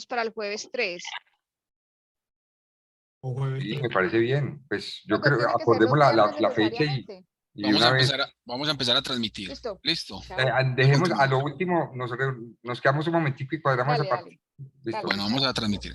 para el jueves 3. O jueves Sí, 3. me parece bien. Pues yo No, pues creo, tiene que ser acordemos los viernes la fecha necesariamente. y de una vez Vamos a empezar a transmitir. Listo. Listo. Chao. dejemos a lo último, nos quedamos un momentico y cuadramos Dale, esa parte. dale. Listo. Bueno, vamos a transmitir.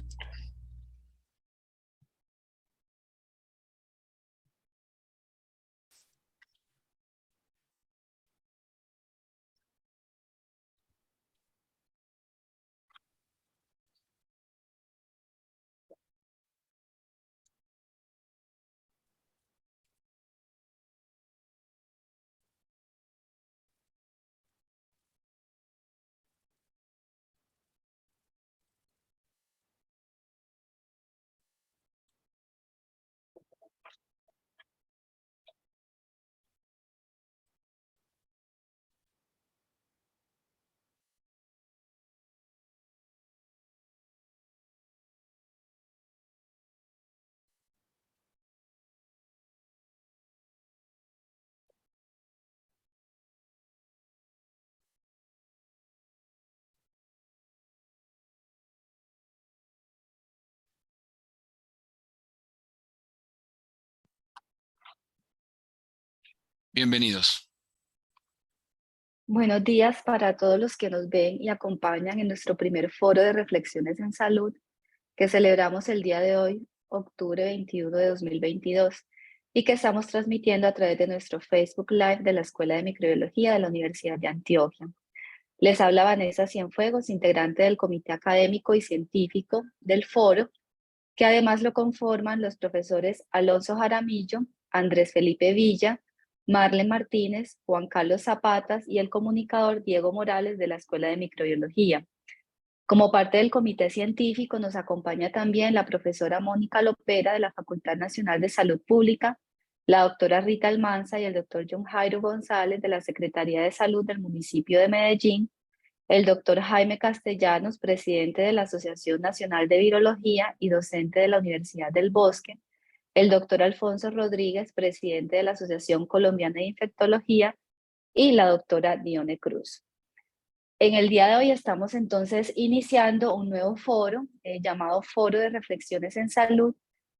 Bienvenidos. Buenos días para todos los que nos ven y acompañan en nuestro primer foro de reflexiones en salud que celebramos el día de hoy, octubre 21 de 2022, y que estamos transmitiendo a través de nuestro Facebook Live de la Escuela de Microbiología de la Universidad de Antioquia. Les habla Vanessa Cienfuegos, integrante del Comité Académico y Científico del foro, que además lo conforman los profesores Alonso Jaramillo, Andrés Felipe Villa, Marlen Martínez, Juan Carlos Zapatas y el comunicador Diego Morales de la Escuela de Microbiología. Como parte del comité científico nos acompaña también la profesora Mónica Lopera de la Facultad Nacional de Salud Pública, la doctora Rita Almanza y el doctor John Jairo González de la Secretaría de Salud del municipio de Medellín, el doctor Jaime Castellanos, presidente de la Asociación Nacional de Virología y docente de la Universidad del Bosque, el doctor Alfonso Rodríguez, presidente de la Asociación Colombiana de Infectología, y la doctora Dione Cruz. En el día de hoy estamos entonces iniciando un nuevo foro llamado Foro de Reflexiones en Salud,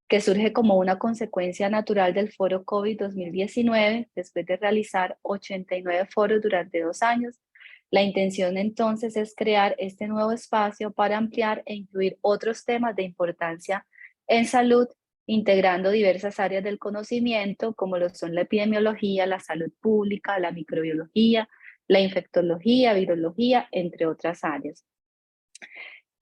que surge como una consecuencia natural del Foro COVID 2019, después de realizar 89 foros durante 2 años. La intención entonces es crear este nuevo espacio para ampliar e incluir otros temas de importancia en salud, integrando diversas áreas del conocimiento, como lo son la epidemiología, la salud pública, la microbiología, la infectología, virología, entre otras áreas.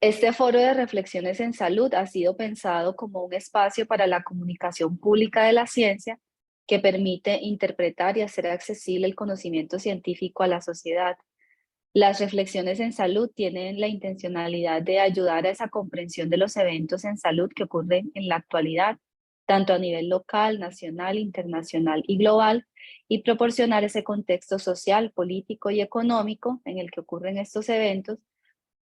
Este foro de reflexiones en salud ha sido pensado como un espacio para la comunicación pública de la ciencia que permite interpretar y hacer accesible el conocimiento científico a la sociedad. Las reflexiones en salud tienen la intencionalidad de ayudar a esa comprensión de los eventos en salud que ocurren en la actualidad, tanto a nivel local, nacional, internacional y global, y proporcionar ese contexto social, político y económico en el que ocurren estos eventos,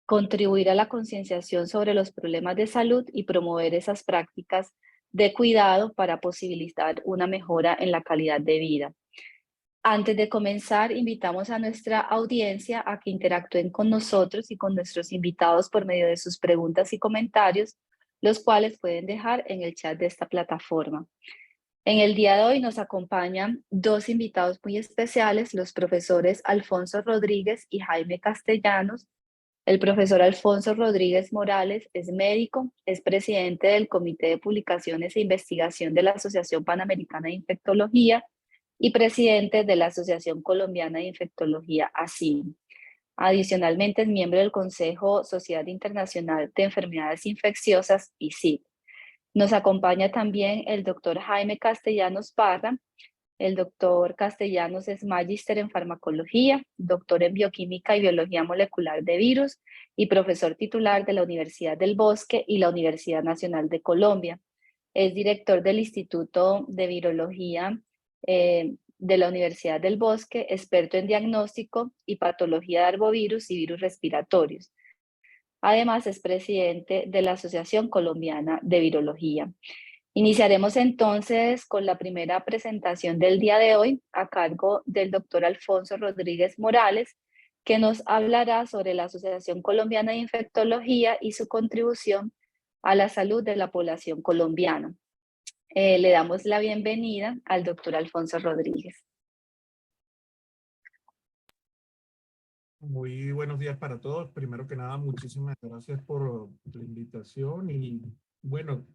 contribuir a la concienciación sobre los problemas de salud y promover esas prácticas de cuidado para posibilitar una mejora en la calidad de vida. Antes de comenzar, invitamos a nuestra audiencia a que interactúen con nosotros y con nuestros invitados por medio de sus preguntas y comentarios, los cuales pueden dejar en el chat de esta plataforma. En el día de hoy nos acompañan 2 invitados muy especiales, los profesores Alfonso Rodríguez y Jaime Castellanos. El profesor Alfonso Rodríguez Morales es médico, es presidente del Comité de Publicaciones e Investigación de la Asociación Panamericana de Infectología y presidente de la Asociación Colombiana de Infectología, ASIM. Adicionalmente es miembro del Consejo Sociedad Internacional de Enfermedades Infecciosas, ICID. Nos acompaña también el doctor Jaime Castellanos Parra. El doctor Castellanos es magíster en farmacología, doctor en bioquímica y biología molecular de virus y profesor titular de la Universidad del Bosque y la Universidad Nacional de Colombia. Es director del Instituto de Virología de la Universidad del Bosque, experto en diagnóstico y patología de arbovirus y virus respiratorios. Además, es presidente de la Asociación Colombiana de Virología. Iniciaremos entonces con la primera presentación del día de hoy a cargo del doctor Alfonso Rodríguez Morales, que nos hablará sobre la Asociación Colombiana de Infectología y su contribución a la salud de la población colombiana. Le damos la bienvenida al doctor Alfonso Rodríguez. Muy buenos días para todos. Primero que nada, muchísimas gracias por la invitación. Y bueno,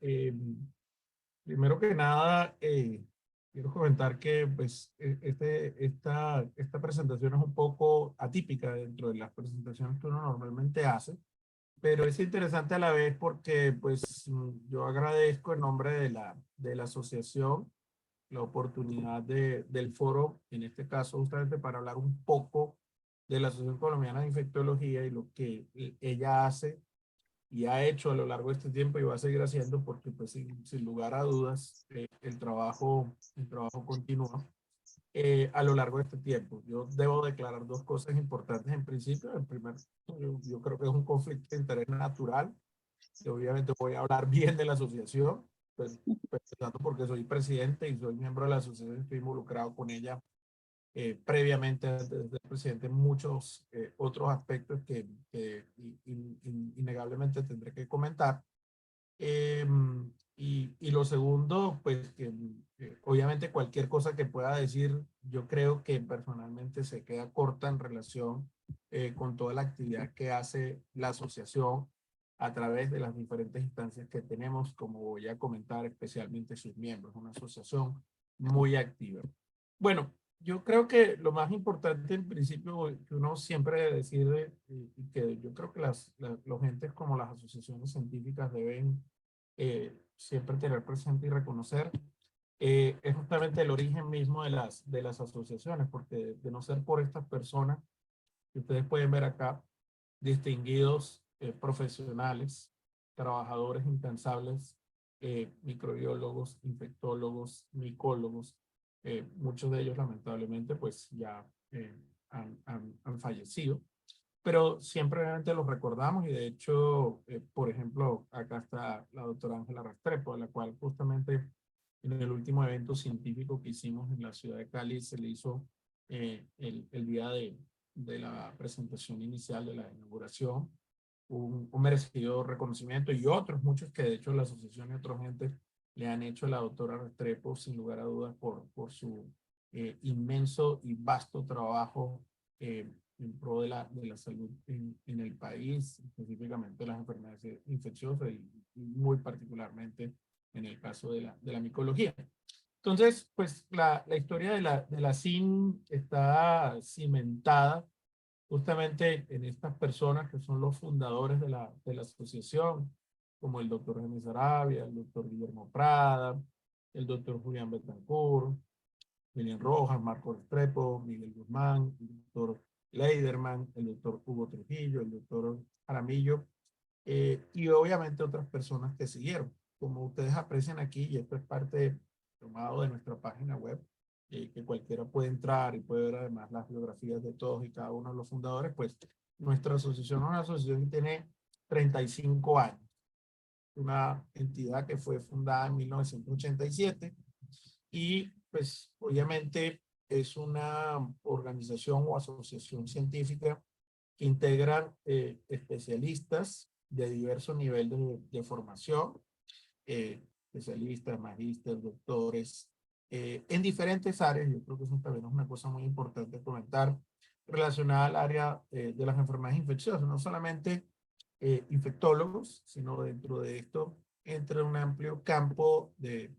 primero que nada, quiero comentar que pues, esta presentación es un poco atípica dentro de las presentaciones que uno normalmente hace, pero es interesante a la vez porque pues, yo agradezco en nombre de la asociación la oportunidad del foro, en este caso justamente para hablar un poco de la Asociación Colombiana de Infectología y lo que ella hace y ha hecho a lo largo de este tiempo y va a seguir haciendo porque pues sin lugar a dudas el trabajo continúa a lo largo de este tiempo. Yo debo declarar dos cosas importantes en principio. En primer, yo creo que es un conflicto de interés natural. Y obviamente voy a hablar bien de la asociación, pues, tanto porque soy presidente y soy miembro de la asociación, estoy involucrado con ella previamente antes de ser presidente en muchos otros aspectos que innegablemente tendré que comentar. Eh, y lo segundo, pues que obviamente cualquier cosa que pueda decir, yo creo que personalmente se queda corta en relación con toda la actividad que hace la asociación a través de las diferentes instancias que tenemos, como voy a comentar, especialmente sus miembros, una asociación muy activa. Bueno, yo creo que lo más importante en principio que uno siempre debe decir, y que yo creo que los entes como las asociaciones científicas deben siempre tener presente y reconocer, es justamente el origen mismo de las asociaciones, porque de no ser por estas personas que ustedes pueden ver acá, distinguidos profesionales, trabajadores incansables, microbiólogos, infectólogos, micólogos, muchos de ellos lamentablemente pues ya han fallecido, pero siempre obviamente los recordamos y de hecho, por ejemplo, acá está la doctora Ángela Restrepo, de la cual justamente en el último evento científico que hicimos en la ciudad de Cali se le hizo el día de la presentación inicial de la inauguración, un merecido reconocimiento y otros muchos que de hecho la asociación y otros gente le han hecho a la doctora Restrepo sin lugar a dudas por su inmenso y vasto trabajo en pro de la salud en el país, específicamente las enfermedades infecciosas y muy particularmente en el caso de la micología. Entonces, pues la historia de la SIN está cimentada justamente en estas personas que son los fundadores de la asociación, como el doctor Jaime Sarabia, el doctor Guillermo Prada, el doctor Julián Betancourt, William Rojas, Marco Restrepo, Miguel Guzmán, el doctor Leiderman, el doctor Hugo Trujillo, el doctor Jaramillo, y obviamente otras personas que siguieron. Como ustedes aprecian aquí, y esto es parte tomado de nuestra página web, que cualquiera puede entrar y puede ver además las biografías de todos y cada uno de los fundadores, pues nuestra asociación es una asociación que tiene 35 años, una entidad que fue fundada en 1987 y pues obviamente es una organización o asociación científica que integran especialistas de diverso nivel de formación, especialistas, magísteres, doctores, en diferentes áreas. Yo creo que eso también es una cosa muy importante comentar relacionada al área de las enfermedades infecciosas, no solamente infectólogos, sino dentro de esto entra un amplio campo de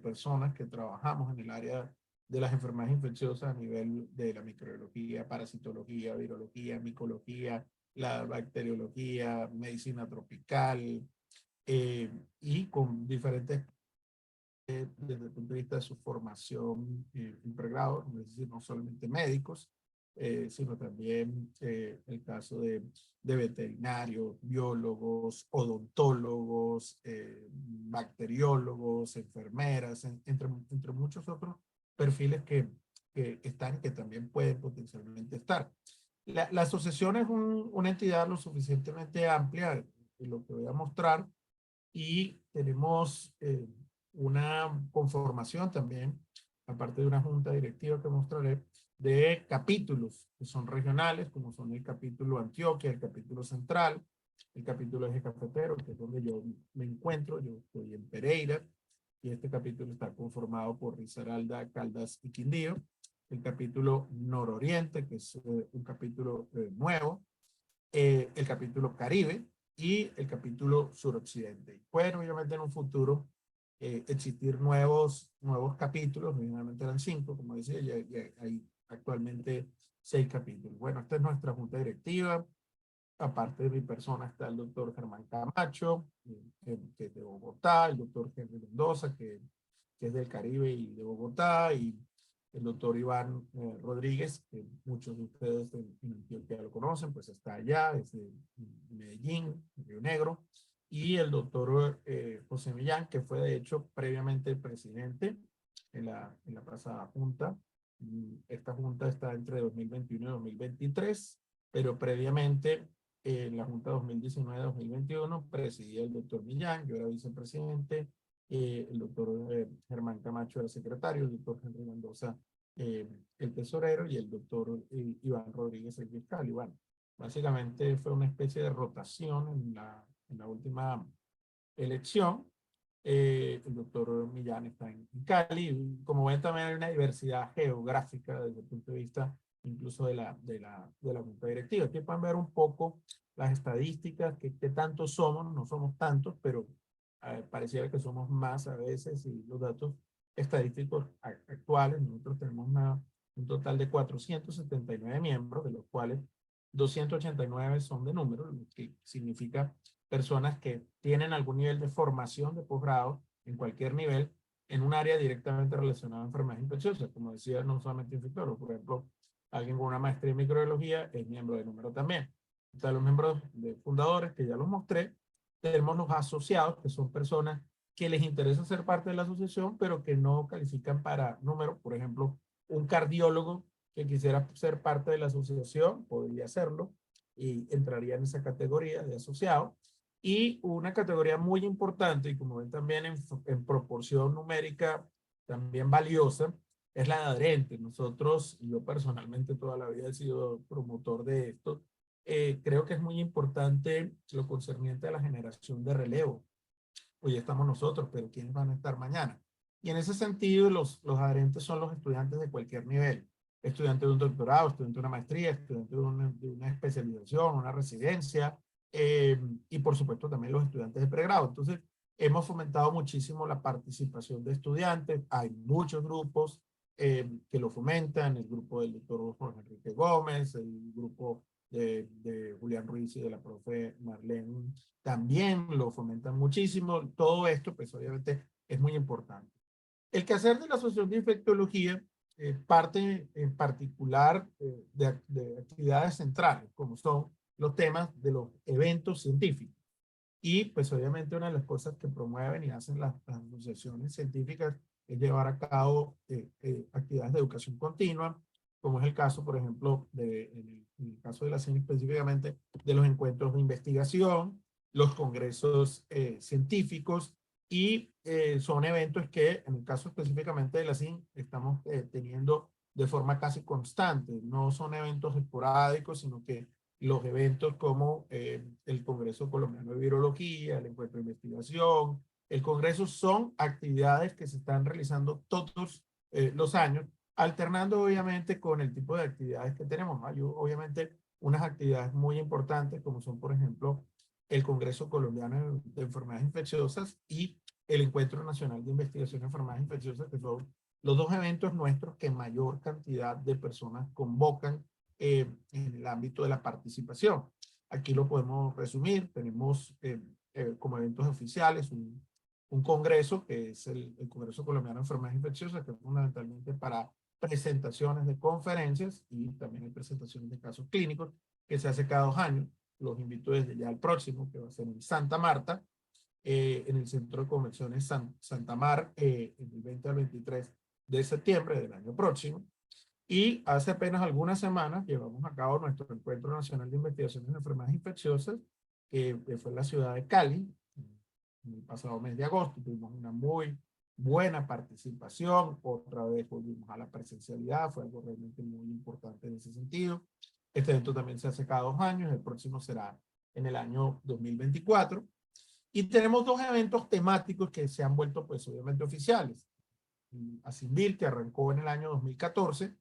personas que trabajamos en el área de las enfermedades infecciosas a nivel de la microbiología, parasitología, virología, micología, la bacteriología, medicina tropical, y con diferentes, desde el punto de vista de su formación en pregrado, es decir, no solamente médicos, sino también el caso de veterinarios, biólogos, odontólogos, bacteriólogos, enfermeras, entre muchos otros perfiles que están y que también pueden potencialmente estar. La asociación es una entidad lo suficientemente amplia, lo que voy a mostrar, y tenemos una conformación también, aparte de una junta directiva que mostraré, de capítulos que son regionales, como son el capítulo Antioquia, el capítulo Central, el capítulo Eje Cafetero, que es donde yo me encuentro. Yo estoy en Pereira, y este capítulo está conformado por Risaralda, Caldas y Quindío. El capítulo Nororiente, que es un capítulo nuevo, el capítulo Caribe y el capítulo Suroccidente. Pueden obviamente en un futuro existir nuevos capítulos, originalmente eran 5, como decía, y hay actualmente 6 capítulos. Bueno, esta es nuestra junta directiva. Aparte de mi persona está el doctor Germán Camacho, que es de Bogotá, el doctor Henry Mendoza, que es del Caribe y de Bogotá, y el doctor Iván Rodríguez, que muchos de ustedes en Antioquia lo conocen, pues está allá, es de Medellín, Río Negro, y el doctor José Millán, que fue de hecho previamente presidente en la pasada junta. Esta junta está entre 2021 y 2023, pero previamente en la junta 2019-2021 presidía el doctor Millán, yo era vicepresidente, el doctor Germán Camacho era secretario, el doctor Henry Mendoza el tesorero, y el doctor Iván Rodríguez el fiscal. Y bueno, básicamente fue una especie de rotación en la última elección. El doctor Millán está en Cali. Como ven, también hay una diversidad geográfica desde el punto de vista incluso de la junta directiva. Aquí pueden ver un poco las estadísticas, que tantos somos. No somos tantos, pero pareciera que somos más a veces, y los datos estadísticos actuales, nosotros tenemos un total de 479 miembros, de los cuales 289 son de número, lo que significa personas que tienen algún nivel de formación de posgrado en cualquier nivel en un área directamente relacionada a enfermedades infecciosas. Como decía, no solamente infectólogos, por ejemplo, alguien con una maestría en microbiología es miembro de número también. Están los miembros de fundadores, que ya los mostré. Tenemos los asociados, que son personas que les interesa ser parte de la asociación, pero que no califican para número. Por ejemplo, un cardiólogo que quisiera ser parte de la asociación podría hacerlo y entraría en esa categoría de asociado. Y una categoría muy importante, y como ven también en proporción numérica también valiosa, es la de adherentes. Nosotros, yo personalmente toda la vida he sido promotor de esto. Creo que es muy importante lo concerniente a la generación de relevo. Hoy estamos nosotros, pero ¿quiénes van a estar mañana? Y en ese sentido, los adherentes son los estudiantes de cualquier nivel. Estudiante de un doctorado, estudiante de una maestría, estudiante de una especialización, una residencia, y por supuesto también los estudiantes de pregrado. Entonces, hemos fomentado muchísimo la participación de estudiantes. Hay muchos grupos que lo fomentan: el grupo del doctor Jorge Enrique Gómez, el grupo de Julián Ruiz y de la profe Marlene también lo fomentan muchísimo. Todo esto, pues obviamente, es muy importante. El quehacer de la Asociación de Infectología parte en particular de actividades centrales, como son los temas de los eventos científicos. Y pues obviamente una de las cosas que promueven y hacen las asociaciones científicas es llevar a cabo actividades de educación continua, como es el caso, por ejemplo, en el caso de la CIN específicamente, de los encuentros de investigación, los congresos científicos, y son eventos que, en el caso específicamente de la CIN, estamos teniendo de forma casi constante. No son eventos esporádicos, sino que los eventos como el Congreso Colombiano de Virología, el Encuentro de Investigación, el Congreso, son actividades que se están realizando todos los años, alternando obviamente con el tipo de actividades que tenemos. Hay obviamente unas actividades muy importantes, como son, por ejemplo, el Congreso Colombiano de Enfermedades Infecciosas y el Encuentro Nacional de Investigación de Enfermedades Infecciosas, que son los dos eventos nuestros que mayor cantidad de personas convocan en el ámbito de la participación. Aquí lo podemos resumir. Tenemos como eventos oficiales un congreso, que es el Congreso Colombiano de Enfermedades Infecciosas, que es fundamentalmente para presentaciones de conferencias, y también hay presentaciones de casos clínicos que se hace cada 2 años. Los invito desde ya al próximo, que va a ser en Santa Marta, en el Centro de Convenciones Santa Mar, el 20 al 23 de septiembre del año próximo. Y hace apenas algunas semanas llevamos a cabo nuestro Encuentro Nacional de Investigaciones en Enfermedades Infecciosas, que fue en la ciudad de Cali, en el pasado mes de agosto. Tuvimos una muy buena participación. Otra vez volvimos a la presencialidad, fue algo realmente muy importante en ese sentido. Este evento también se hace cada 2 años, el próximo será en el año 2024. Y tenemos 2 eventos temáticos que se han vuelto, pues, obviamente oficiales. Asimbir, que arrancó en el año 2014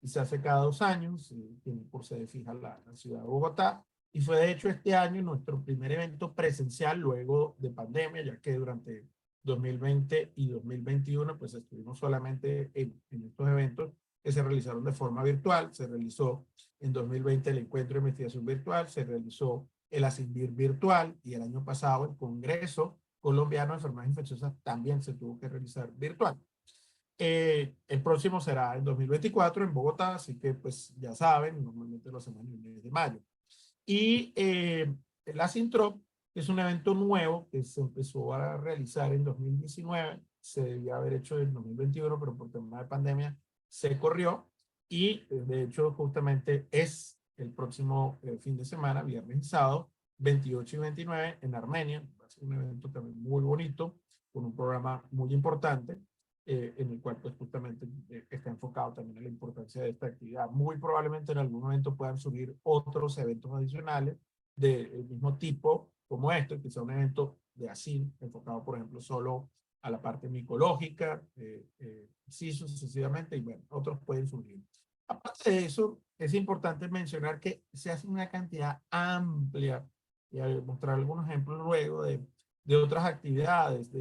y se hace cada 2 años, tiene por sede fija la ciudad de Bogotá, y fue de hecho este año nuestro primer evento presencial luego de pandemia, ya que durante 2020 y 2021 pues estuvimos solamente en estos eventos que se realizaron de forma virtual. Se realizó en 2020 el encuentro de investigación virtual, se realizó el Asimbir virtual, y el año pasado el Congreso Colombiano de Enfermedades Infecciosas también se tuvo que realizar virtual. El próximo será en 2024 en Bogotá, así que pues ya saben, normalmente lo hacemos en el mes de mayo. Y el Asintrop es un evento nuevo que se empezó a realizar en 2019, se debía haber hecho en 2021, pero por tema de pandemia se corrió, y de hecho justamente es el próximo fin de semana, viernes y sábado, 28 y 29 en Armenia. Va a ser un evento también muy bonito, con un programa muy importante, en el cual pues justamente está enfocado también en la importancia de esta actividad. Muy probablemente en algún momento puedan surgir otros eventos adicionales del mismo tipo como este, que sea un evento de ASIN, enfocado por ejemplo solo a la parte micológica, sí sucesivamente, y bueno, otros pueden surgir. Aparte de eso, es importante mencionar que se hace una cantidad amplia, y a mostrar algunos ejemplos luego de otras actividades.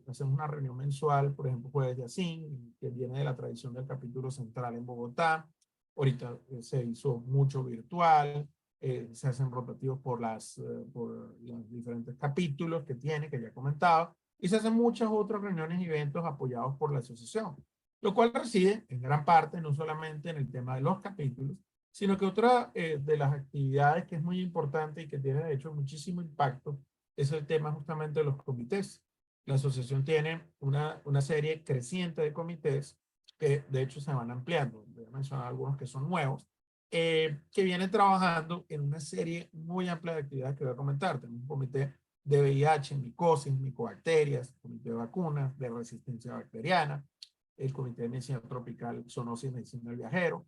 Hacemos una reunión mensual, por ejemplo, jueves de ASIN, que viene de la tradición del capítulo central en Bogotá. Ahorita se hizo mucho virtual, se hacen rotativos por los diferentes capítulos que tiene, que ya comentaba, y se hacen muchas otras reuniones y eventos apoyados por la asociación, lo cual reside en gran parte no solamente en el tema de los capítulos, sino que otra de las actividades que es muy importante y que tiene de hecho muchísimo impacto es el tema justamente de los comités. La asociación tiene una serie creciente de comités que de hecho se van ampliando. Voy a mencionar algunos que son nuevos, que vienen trabajando en una serie muy amplia de actividades que voy a comentar. Tenemos un comité de VIH, micosis, micobacterias, comité de vacunas, de resistencia bacteriana, el comité de medicina tropical, zoonosis y medicina del viajero,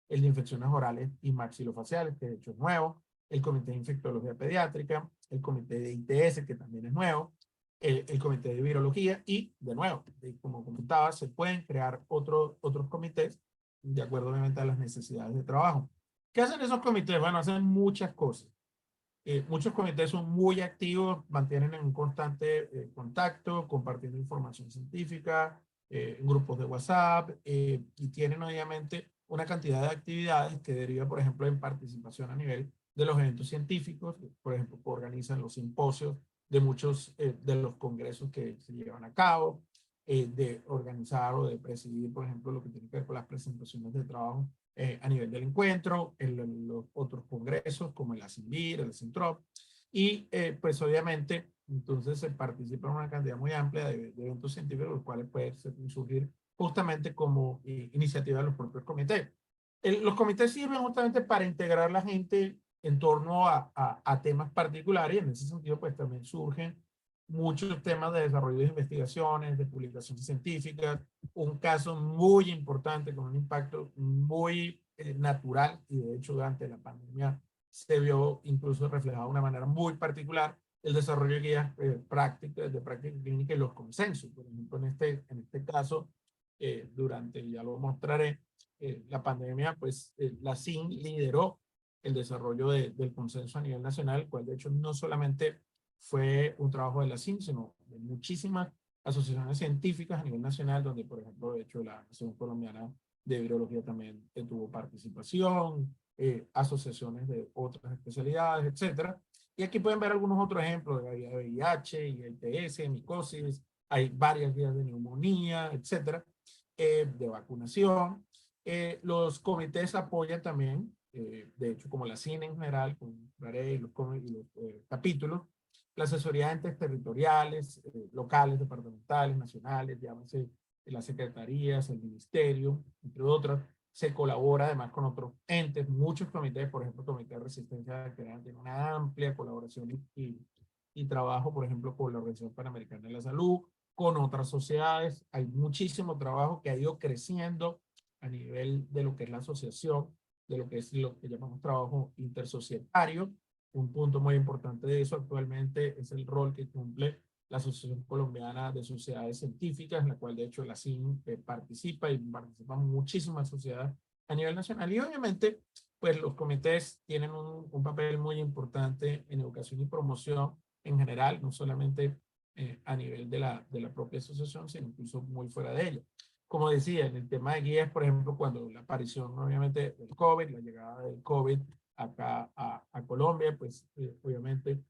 el de infecciones orales y maxilofaciales, que de hecho es nuevo, el comité de infectología pediátrica, el comité de ITS, que también es nuevo, el comité de virología, y de nuevo, como comentaba, se pueden crear otros comités de acuerdo obviamente a las necesidades de trabajo. ¿Qué hacen esos comités? Bueno, hacen muchas cosas. Muchos comités son muy activos, mantienen en un constante contacto, compartiendo información científica, en grupos de WhatsApp, y tienen obviamente una cantidad de actividades que deriva, por ejemplo, en participación a nivel de los eventos científicos. Por ejemplo, organizan los simposios de muchos de los congresos que se llevan a cabo, de organizar o de presidir, por ejemplo, lo que tiene que ver con las presentaciones de trabajo a nivel del encuentro, en los otros congresos como el ASINVIR, el Asintrop, y pues obviamente entonces se participa en una cantidad muy amplia de eventos científicos, los cuales pueden surgir justamente como iniciativa de los propios comités. Los comités sirven justamente para integrar la gente en torno a temas particulares, y en ese sentido pues también surgen muchos temas de desarrollo de investigaciones, de publicaciones científicas. Un caso muy importante con un impacto muy natural, y de hecho durante la pandemia se vio incluso reflejado de una manera muy particular el desarrollo de guías prácticas, de práctica clínica y los consensos. Por ejemplo, en este caso, durante, ya lo mostraré, la pandemia, pues la CIN lideró el desarrollo del consenso a nivel nacional, el cual de hecho no solamente fue un trabajo de la CIN, sino de muchísimas asociaciones científicas a nivel nacional, donde por ejemplo, de hecho, la Asociación Colombiana de Virología también tuvo participación, asociaciones de otras especialidades, etcétera. Y aquí pueden ver algunos otros ejemplos de VIH, ITS, micosis, hay varias guías de neumonía, etcétera, de vacunación. Los comités apoyan también, de hecho, como la CIN en general, con y los capítulos, la asesoría de entes territoriales, locales, departamentales, nacionales, llámese las secretarías, el ministerio, entre otras. Se colabora además con otros entes, muchos comités, por ejemplo, el Comité de Resistencia Bacteriana tiene una amplia colaboración y trabajo, por ejemplo, con la Organización Panamericana de la Salud, con otras sociedades. Hay muchísimo trabajo que ha ido creciendo a nivel de lo que es la asociación, de lo que es lo que llamamos trabajo intersocietario. Un punto muy importante de eso actualmente es el rol que cumple la Asociación Colombiana de Sociedades Científicas, en la cual de hecho la CIN participa y participan muchísimas sociedades a nivel nacional. Y obviamente, pues los comités tienen un papel muy importante en educación y promoción en general, no solamente a nivel de la propia asociación, sino incluso muy fuera de ella. Como decía, en el tema de guías, por ejemplo, cuando la aparición, obviamente, del COVID, la llegada del COVID acá a Colombia, pues obviamente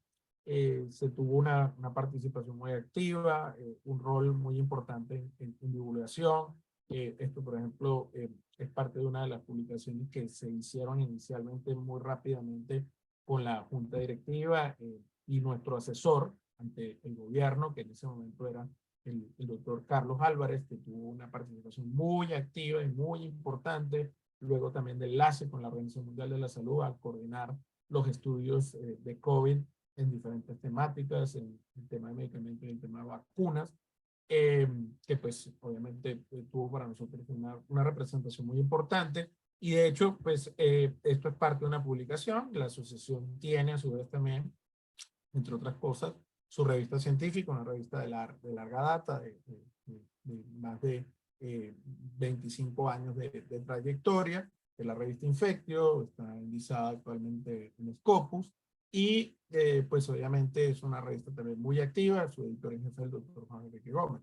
se tuvo una participación muy activa, un rol muy importante en divulgación. Esto, por ejemplo, es parte de una de las publicaciones que se hicieron inicialmente muy rápidamente con la junta directiva y nuestro asesor ante el gobierno, que en ese momento era el doctor Carlos Álvarez, que tuvo una participación muy activa y muy importante, luego también de enlace con la Organización Mundial de la Salud al coordinar los estudios de COVID en diferentes temáticas, en el tema de medicamentos y el tema de vacunas, que pues obviamente tuvo para nosotros una representación muy importante. Y de hecho, pues esto es parte de una publicación. La asociación tiene a su vez también, entre otras cosas, su revista científica, una revista de larga data, de más de 25 años de trayectoria, de la revista Infectio, está indizada actualmente en Scopus, y pues obviamente es una revista también muy activa, su editor en jefe es el doctor Juan Enrique Gómez.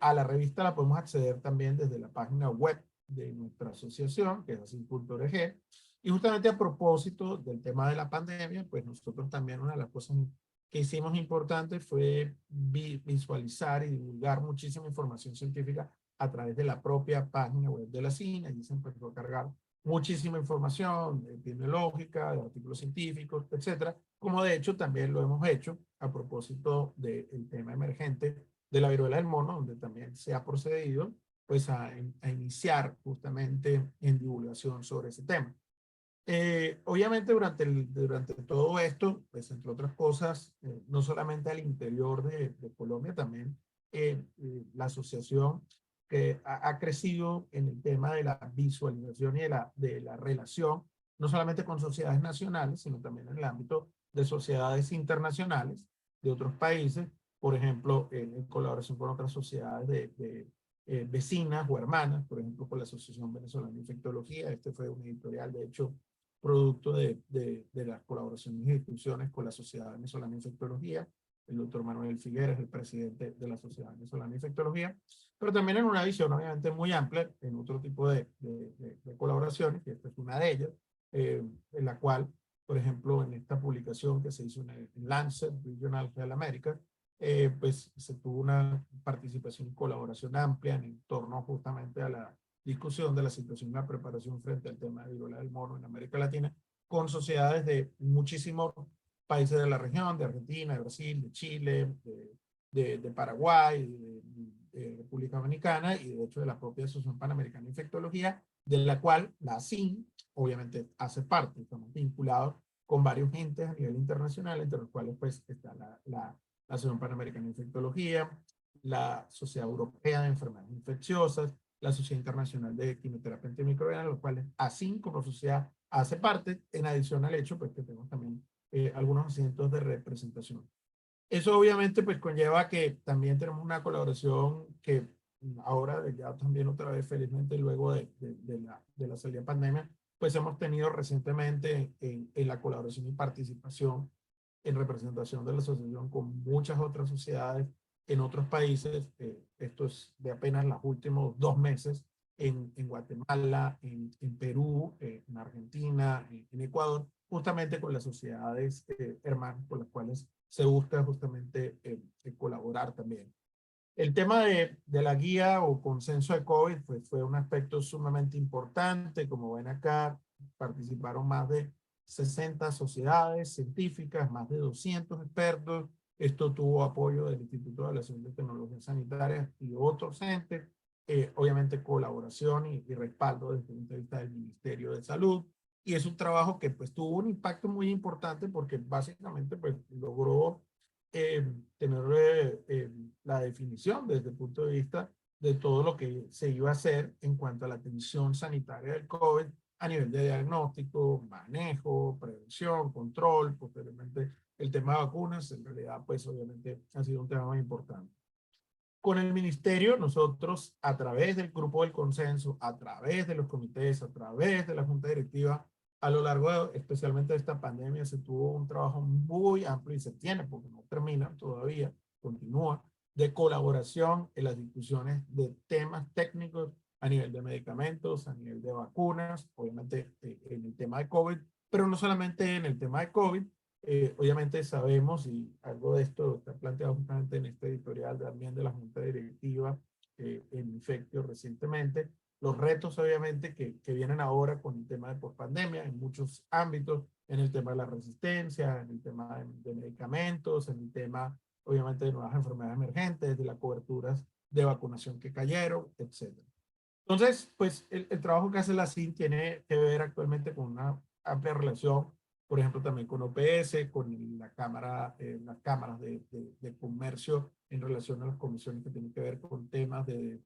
A la revista la podemos acceder también desde la página web de nuestra asociación, que es así.org, y justamente a propósito del tema de la pandemia, pues nosotros también una de las cosas que hicimos importante fue visualizar y divulgar muchísima información científica a través de la propia página web de la CIN. Allí se empezó a cargar muchísima información epidemiológica, de artículos científicos, etcétera, como de hecho también lo hemos hecho a propósito del tema emergente de la viruela del mono, donde también se ha procedido pues a iniciar justamente en divulgación sobre ese tema. Obviamente durante todo esto, pues entre otras cosas, no solamente al interior de Colombia, también la asociación que ha crecido en el tema de la visualización y de la relación, no solamente con sociedades nacionales, sino también en el ámbito de sociedades internacionales de otros países, por ejemplo, en colaboración con otras sociedades de vecinas o hermanas, por ejemplo, con la Asociación Venezolana de Infectología. Este fue un editorial, de hecho, producto de las colaboraciones y discusiones con la Sociedad Venezolana de Infectología. El doctor Manuel Figueres, el presidente de la Sociedad Venezolana de Infectología, pero también en una visión obviamente muy amplia, en otro tipo de colaboraciones, y esta es una de ellas, en la cual, por ejemplo, en esta publicación que se hizo en Lancet Regional Health America, pues se tuvo una participación y colaboración amplia en torno justamente a la discusión de la situación y la preparación frente al tema de viruela del mono en América Latina, con sociedades de muchísimos países de la región, de Argentina, de Brasil, de Chile, de Paraguay, de República Dominicana y de hecho de la propia Asociación Panamericana de Infectología, de la cual la CIN obviamente hace parte. Estamos vinculados con varios entes a nivel internacional, entre los cuales pues está la Asociación Panamericana de Infectología, la Sociedad Europea de Enfermedades Infecciosas, la Sociedad Internacional de Quimioterapia Antimicrobiana, los cuales así como sociedad hace parte, en adición al hecho pues que tenemos también algunos asientos de representación. Eso obviamente pues conlleva que también tenemos una colaboración que ahora ya también otra vez felizmente luego de la salida de pandemia, pues hemos tenido recientemente en la colaboración y participación en representación de la asociación con muchas otras sociedades en otros países. Esto es de apenas los últimos 2 meses en Guatemala, en Perú, en Argentina, en Ecuador, justamente con las sociedades hermanas con las cuales se busca justamente colaborar también. El tema de la guía o consenso de COVID pues, fue un aspecto sumamente importante. Como ven acá, participaron más de 60 sociedades científicas, más de 200 expertos. Esto tuvo apoyo del Instituto de Evaluación de Tecnologías Sanitarias y otros entes. Obviamente colaboración y respaldo desde el punto de vista del Ministerio de Salud. Y es un trabajo que pues tuvo un impacto muy importante porque básicamente pues logró tener la definición desde el punto de vista de todo lo que se iba a hacer en cuanto a la atención sanitaria del COVID a nivel de diagnóstico, manejo, prevención, control, posteriormente el tema de vacunas, en realidad pues obviamente ha sido un tema muy importante. Con el ministerio, nosotros a través del grupo del consenso, a través de los comités, a través de la junta directiva, a lo largo especialmente de esta pandemia, se tuvo un trabajo muy amplio y se tiene, porque no termina todavía, continúa, de colaboración en las discusiones de temas técnicos a nivel de medicamentos, a nivel de vacunas, obviamente en el tema de COVID, pero no solamente en el tema de COVID. Obviamente sabemos, y algo de esto está planteado justamente en este editorial también de la Junta Directiva en Infectio recientemente, los retos obviamente que vienen ahora con el tema de pospandemia en muchos ámbitos, en el tema de la resistencia, en el tema de medicamentos, en el tema obviamente de nuevas enfermedades emergentes, de las coberturas de vacunación que cayeron, etc. Entonces, pues el trabajo que hace la CIN tiene que ver actualmente con una amplia relación, por ejemplo, también con OPS, con la cámara, las cámaras de comercio en relación a las comisiones que tienen que ver con temas de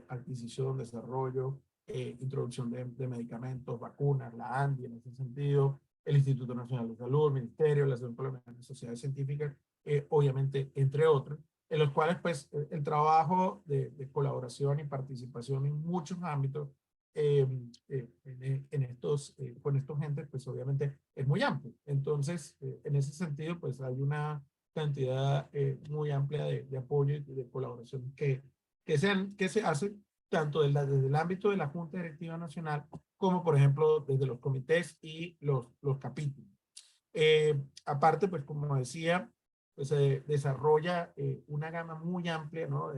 adquisición, desarrollo, introducción de medicamentos, vacunas, la ANDI en ese sentido, el Instituto Nacional de Salud, el Ministerio, la Asociación Colombiana de Sociedades Científicas, obviamente, entre otros, en los cuales pues el trabajo de colaboración y participación en muchos ámbitos con estos gentes pues obviamente es muy amplio. Entonces, en ese sentido pues hay una cantidad muy amplia de apoyo y de colaboración que se hace tanto desde el ámbito de la Junta Directiva Nacional como por ejemplo desde los comités y los capítulos. Aparte pues como decía, pues se desarrolla una gama muy amplia, ¿no?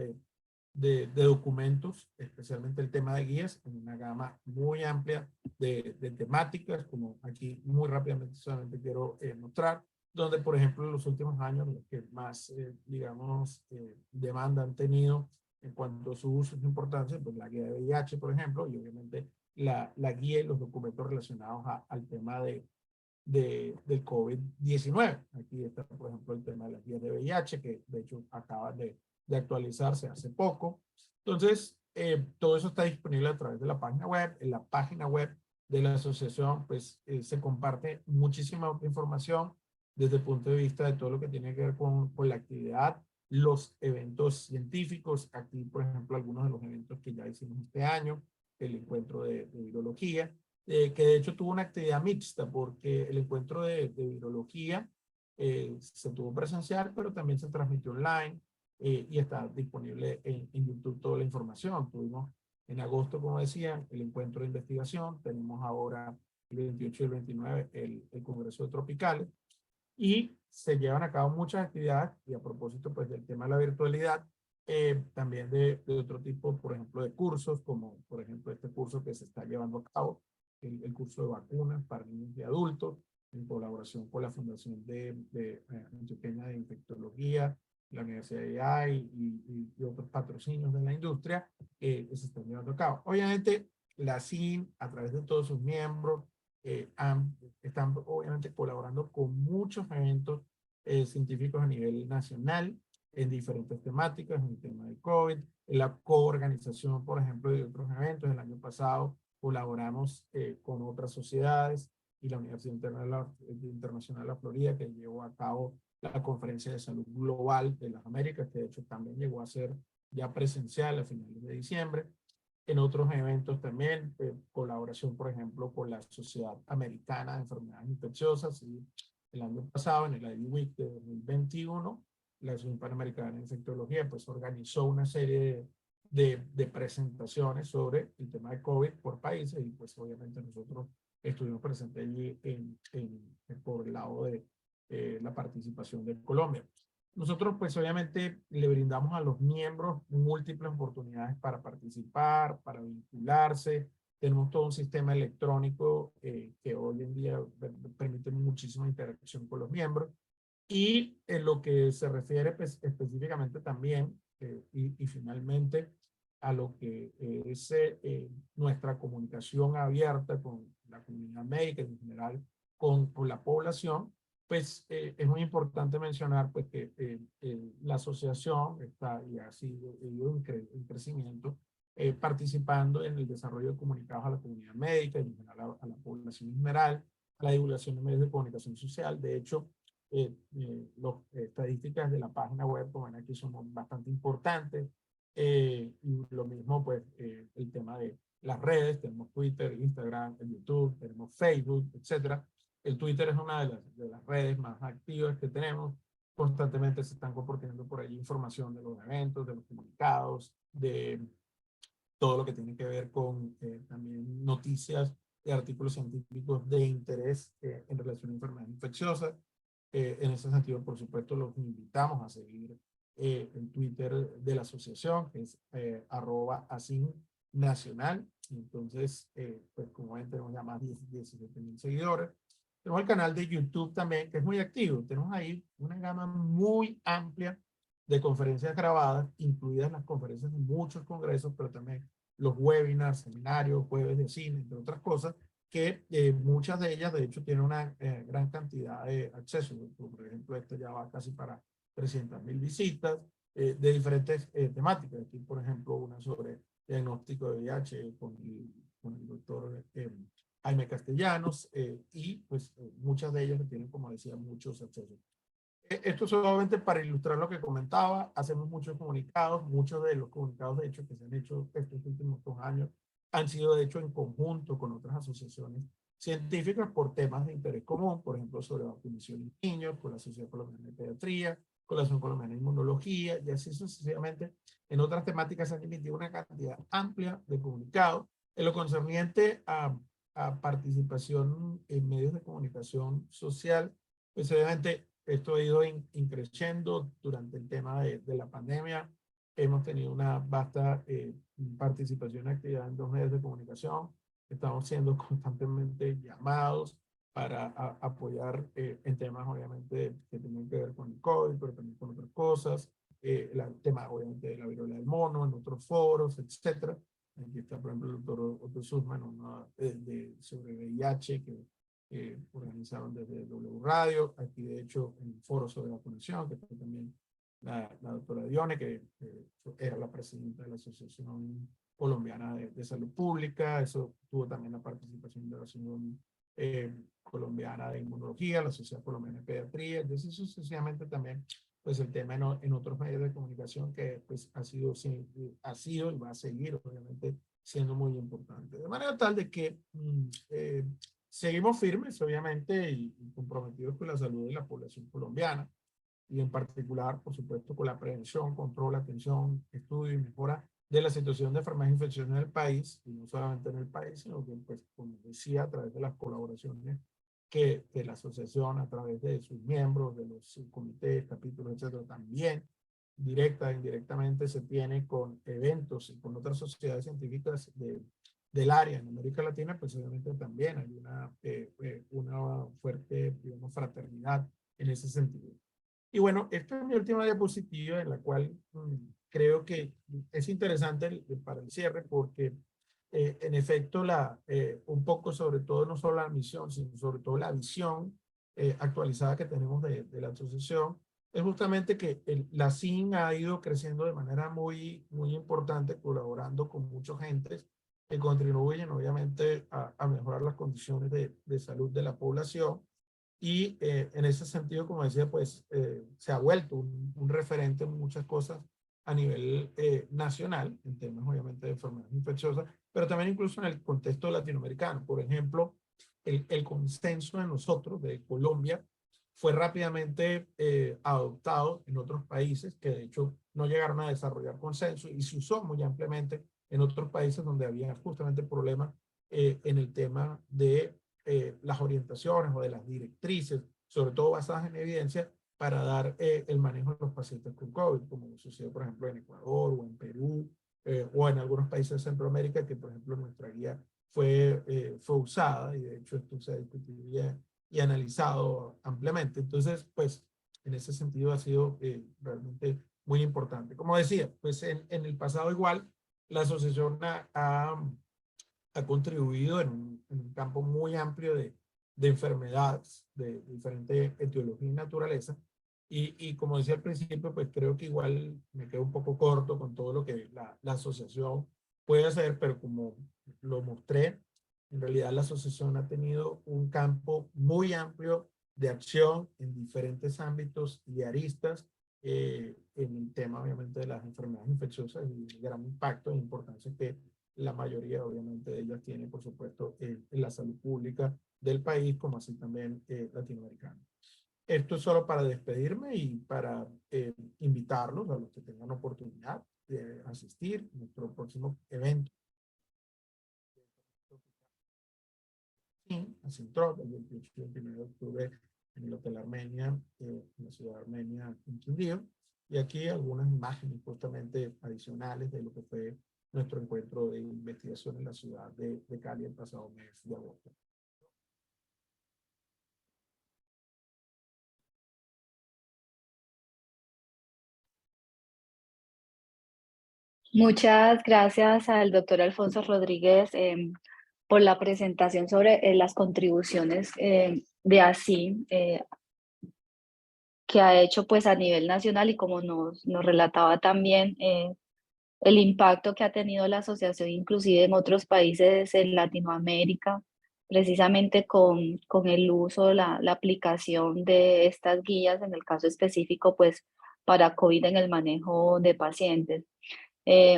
de documentos, especialmente el tema de guías, en una gama muy amplia de temáticas, como aquí muy rápidamente solamente quiero mostrar, donde por ejemplo en los últimos años los que más, digamos, demanda han tenido en cuanto a su uso y su importancia, pues la guía de VIH, por ejemplo, y obviamente la guía y los documentos relacionados al tema del COVID-19. Aquí está, por ejemplo, el tema de las guías de VIH, que de hecho acaba de actualizarse hace poco. Entonces, todo eso está disponible a través de la página web. En la página web de la asociación, pues, se comparte muchísima información desde el punto de vista de todo lo que tiene que ver con la actividad, los eventos científicos. Aquí, por ejemplo, algunos de los eventos que ya hicimos este año, el encuentro de virología, que de hecho tuvo una actividad mixta, porque el encuentro de virología se tuvo presencial, pero también se transmitió online y está disponible en YouTube toda la información. Tuvimos en agosto, como decía, el encuentro de investigación, tenemos ahora el 28 y el 29 el Congreso de Tropicales, y se llevan a cabo muchas actividades, y a propósito pues del tema de la virtualidad, también de otro tipo, por ejemplo, de cursos, como por ejemplo este curso que se está llevando a cabo, el curso de vacunas para niños y adultos, en colaboración con la Fundación Antioqueña de Infectología, la Universidad de AI y otros patrocinios de la industria que se están llevando a cabo. Obviamente, la CIN, a través de todos sus miembros, están obviamente colaborando con muchos eventos científicos a nivel nacional en diferentes temáticas, en el tema del COVID, en la coorganización, por ejemplo, de otros eventos. El año pasado colaboramos con otras sociedades y la Universidad Internacional de la Florida, que llevó a cabo la Conferencia de Salud Global de las Américas, que de hecho también llegó a ser ya presencial a finales de diciembre. En otros eventos también, colaboración, por ejemplo, con la Sociedad Americana de Enfermedades Infecciosas, y el año pasado, en el ID Week de 2021, la Asociación Panamericana de Infectología pues organizó una serie de presentaciones sobre el tema de COVID por países, y pues obviamente nosotros estuvimos presentes allí por el lado de la participación de Colombia. Nosotros pues obviamente le brindamos a los miembros múltiples oportunidades para participar, para vincularse. Tenemos todo un sistema electrónico que hoy en día permite muchísima interacción con los miembros. Y en lo que se refiere pues, específicamente también y finalmente a lo que es nuestra comunicación abierta con la comunidad médica en general, con la población, pues es muy importante mencionar pues, que la asociación está y ha sido en crecimiento, participando en el desarrollo de comunicados a la comunidad médica, en general a la población en general, a la divulgación de medios de comunicación social. De hecho, las estadísticas de la página web, como ven aquí, son bastante importantes. Y lo mismo, pues, el tema de las redes, tenemos Twitter, Instagram, YouTube, tenemos Facebook, etcétera. El Twitter es una de las redes más activas que tenemos. Constantemente se están compartiendo por allí información de los eventos, de los comunicados, de todo lo que tiene que ver con también noticias y artículos científicos de interés en relación a enfermedades infecciosas. En ese sentido, por supuesto, los invitamos a seguir el Twitter de la asociación, que es @asinnacional. Entonces, pues como ven, tenemos ya más de 17,000 seguidores. Tenemos el canal de YouTube también, que es muy activo. Tenemos ahí una gama muy amplia de conferencias grabadas, incluidas las conferencias de muchos congresos, pero también los webinars, seminarios, jueves de cine, entre otras cosas, que muchas de ellas, de hecho, tienen una gran cantidad de acceso. Por ejemplo, esto ya va casi para 300,000 visitas de diferentes temáticas. Aquí, por ejemplo, una sobre diagnóstico de VIH con el doctor Jaime Castellanos, y pues muchas de ellas tienen, como decía, muchos accesos. Esto solamente para ilustrar lo que comentaba. Hacemos muchos comunicados. Muchos de los comunicados, de hecho, que se han hecho estos últimos 2 años han sido, de hecho, en conjunto con otras asociaciones científicas por temas de interés común, por ejemplo, sobre vacunación en niños, con la Sociedad Colombiana de Pediatría, con la Asociación Colombiana de Inmunología, y así sucesivamente. En otras temáticas se han emitido una cantidad amplia de comunicados. En lo concerniente a participación en medios de comunicación social, pues obviamente esto ha ido increciendo durante el tema de la pandemia. Hemos tenido una vasta participación y actividad en 2 medios de comunicación. Estamos siendo constantemente llamados para apoyar en temas, obviamente, que tienen que ver con el COVID, pero también con otras cosas. El tema, obviamente, de la viruela del mono, en otros foros, etcétera. Aquí está, por ejemplo, el doctor Otto Sussman, sobre VIH, que organizaron desde W Radio. Aquí, de hecho, en el foro sobre vacunación, que fue también la doctora Dione, que era la presidenta de la Asociación Colombiana de Salud Pública. Eso tuvo también la participación de la Asociación Colombiana de Inmunología, la Sociedad Colombiana de Pediatría. Entonces, sucesivamente también, pues el tema en otros medios de comunicación que pues ha sido y va a seguir, obviamente, siendo muy importante. De manera tal de que seguimos firmes, obviamente, y comprometidos con la salud de la población colombiana, y en particular, por supuesto, con la prevención, control, atención, estudio y mejora de la situación de enfermedades infecciosas en el país, y no solamente en el país, sino que, pues, como decía, a través de las colaboraciones que la asociación, a través de sus miembros, de los subcomités, capítulos, etcétera, también directa e indirectamente se tiene con eventos y con otras sociedades científicas del área en América Latina, pues obviamente también hay una fuerte, digamos, fraternidad en ese sentido. Y bueno, esta es mi última diapositiva en la cual creo que es interesante para el cierre porque en efecto un poco sobre todo no solo la misión, sino sobre todo la visión actualizada que tenemos de la asociación es justamente que la CIN ha ido creciendo de manera muy, muy importante, colaborando con muchos agentes que contribuyen obviamente a mejorar las condiciones de salud de la población. Y en ese sentido, como decía, pues se ha vuelto un referente en muchas cosas a nivel nacional, en temas obviamente de enfermedades infecciosas, pero también incluso en el contexto latinoamericano. Por ejemplo, el consenso de nosotros, de Colombia, fue rápidamente adoptado en otros países que de hecho no llegaron a desarrollar consenso y se usó muy ampliamente en otros países donde había justamente problemas en el tema de las orientaciones o de las directrices, sobre todo basadas en evidencia, para dar el manejo de los pacientes con COVID, como sucede, por ejemplo, en Ecuador o en Perú, o en algunos países de Centroamérica, que, por ejemplo, nuestra guía fue usada, y de hecho esto se ha discutido y analizado ampliamente. Entonces, pues, en ese sentido ha sido realmente muy importante. Como decía, pues en el pasado igual, la asociación ha contribuido en un campo muy amplio de enfermedades de diferente etiología y naturaleza. Y como decía al principio, pues creo que igual me quedo un poco corto con todo lo que la asociación puede hacer, pero como lo mostré, en realidad la asociación ha tenido un campo muy amplio de acción en diferentes ámbitos y aristas en el tema obviamente de las enfermedades infecciosas y el gran impacto e importancia que la mayoría obviamente de ellas tiene, por supuesto, en la salud pública del país, como así también latinoamericana. Esto es solo para despedirme y para invitarlos a los que tengan oportunidad de asistir a nuestro próximo evento. A Sintrop, el 28 y 29 de octubre en el Hotel Armenia, en la ciudad de Armenia, en Quindío. Y aquí algunas imágenes justamente adicionales de lo que fue nuestro encuentro de investigación en la ciudad de Cali el pasado mes de agosto. Muchas gracias al doctor Alfonso Rodríguez por la presentación sobre las contribuciones de ASIM que ha hecho pues a nivel nacional y como nos relataba también el impacto que ha tenido la asociación inclusive en otros países en Latinoamérica, precisamente con el uso, la aplicación de estas guías, en el caso específico pues para COVID en el manejo de pacientes.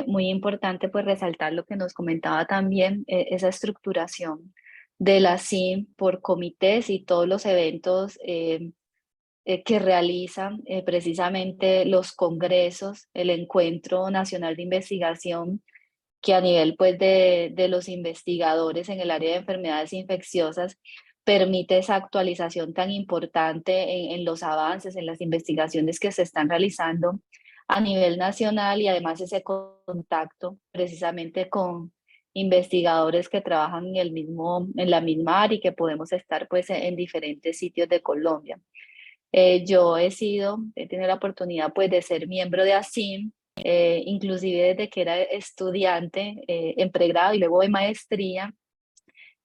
Muy importante pues resaltar lo que nos comentaba también, esa estructuración de la CIM por comités y todos los eventos que realizan precisamente los congresos, el Encuentro Nacional de Investigación, que a nivel pues de los investigadores en el área de enfermedades infecciosas permite esa actualización tan importante en los avances, en las investigaciones que se están realizando a nivel nacional y además ese contacto precisamente con investigadores que trabajan en la misma área y que podemos estar pues en diferentes sitios de Colombia. Yo he tenido la oportunidad pues de ser miembro de ASIM, inclusive desde que era estudiante en pregrado y luego de maestría,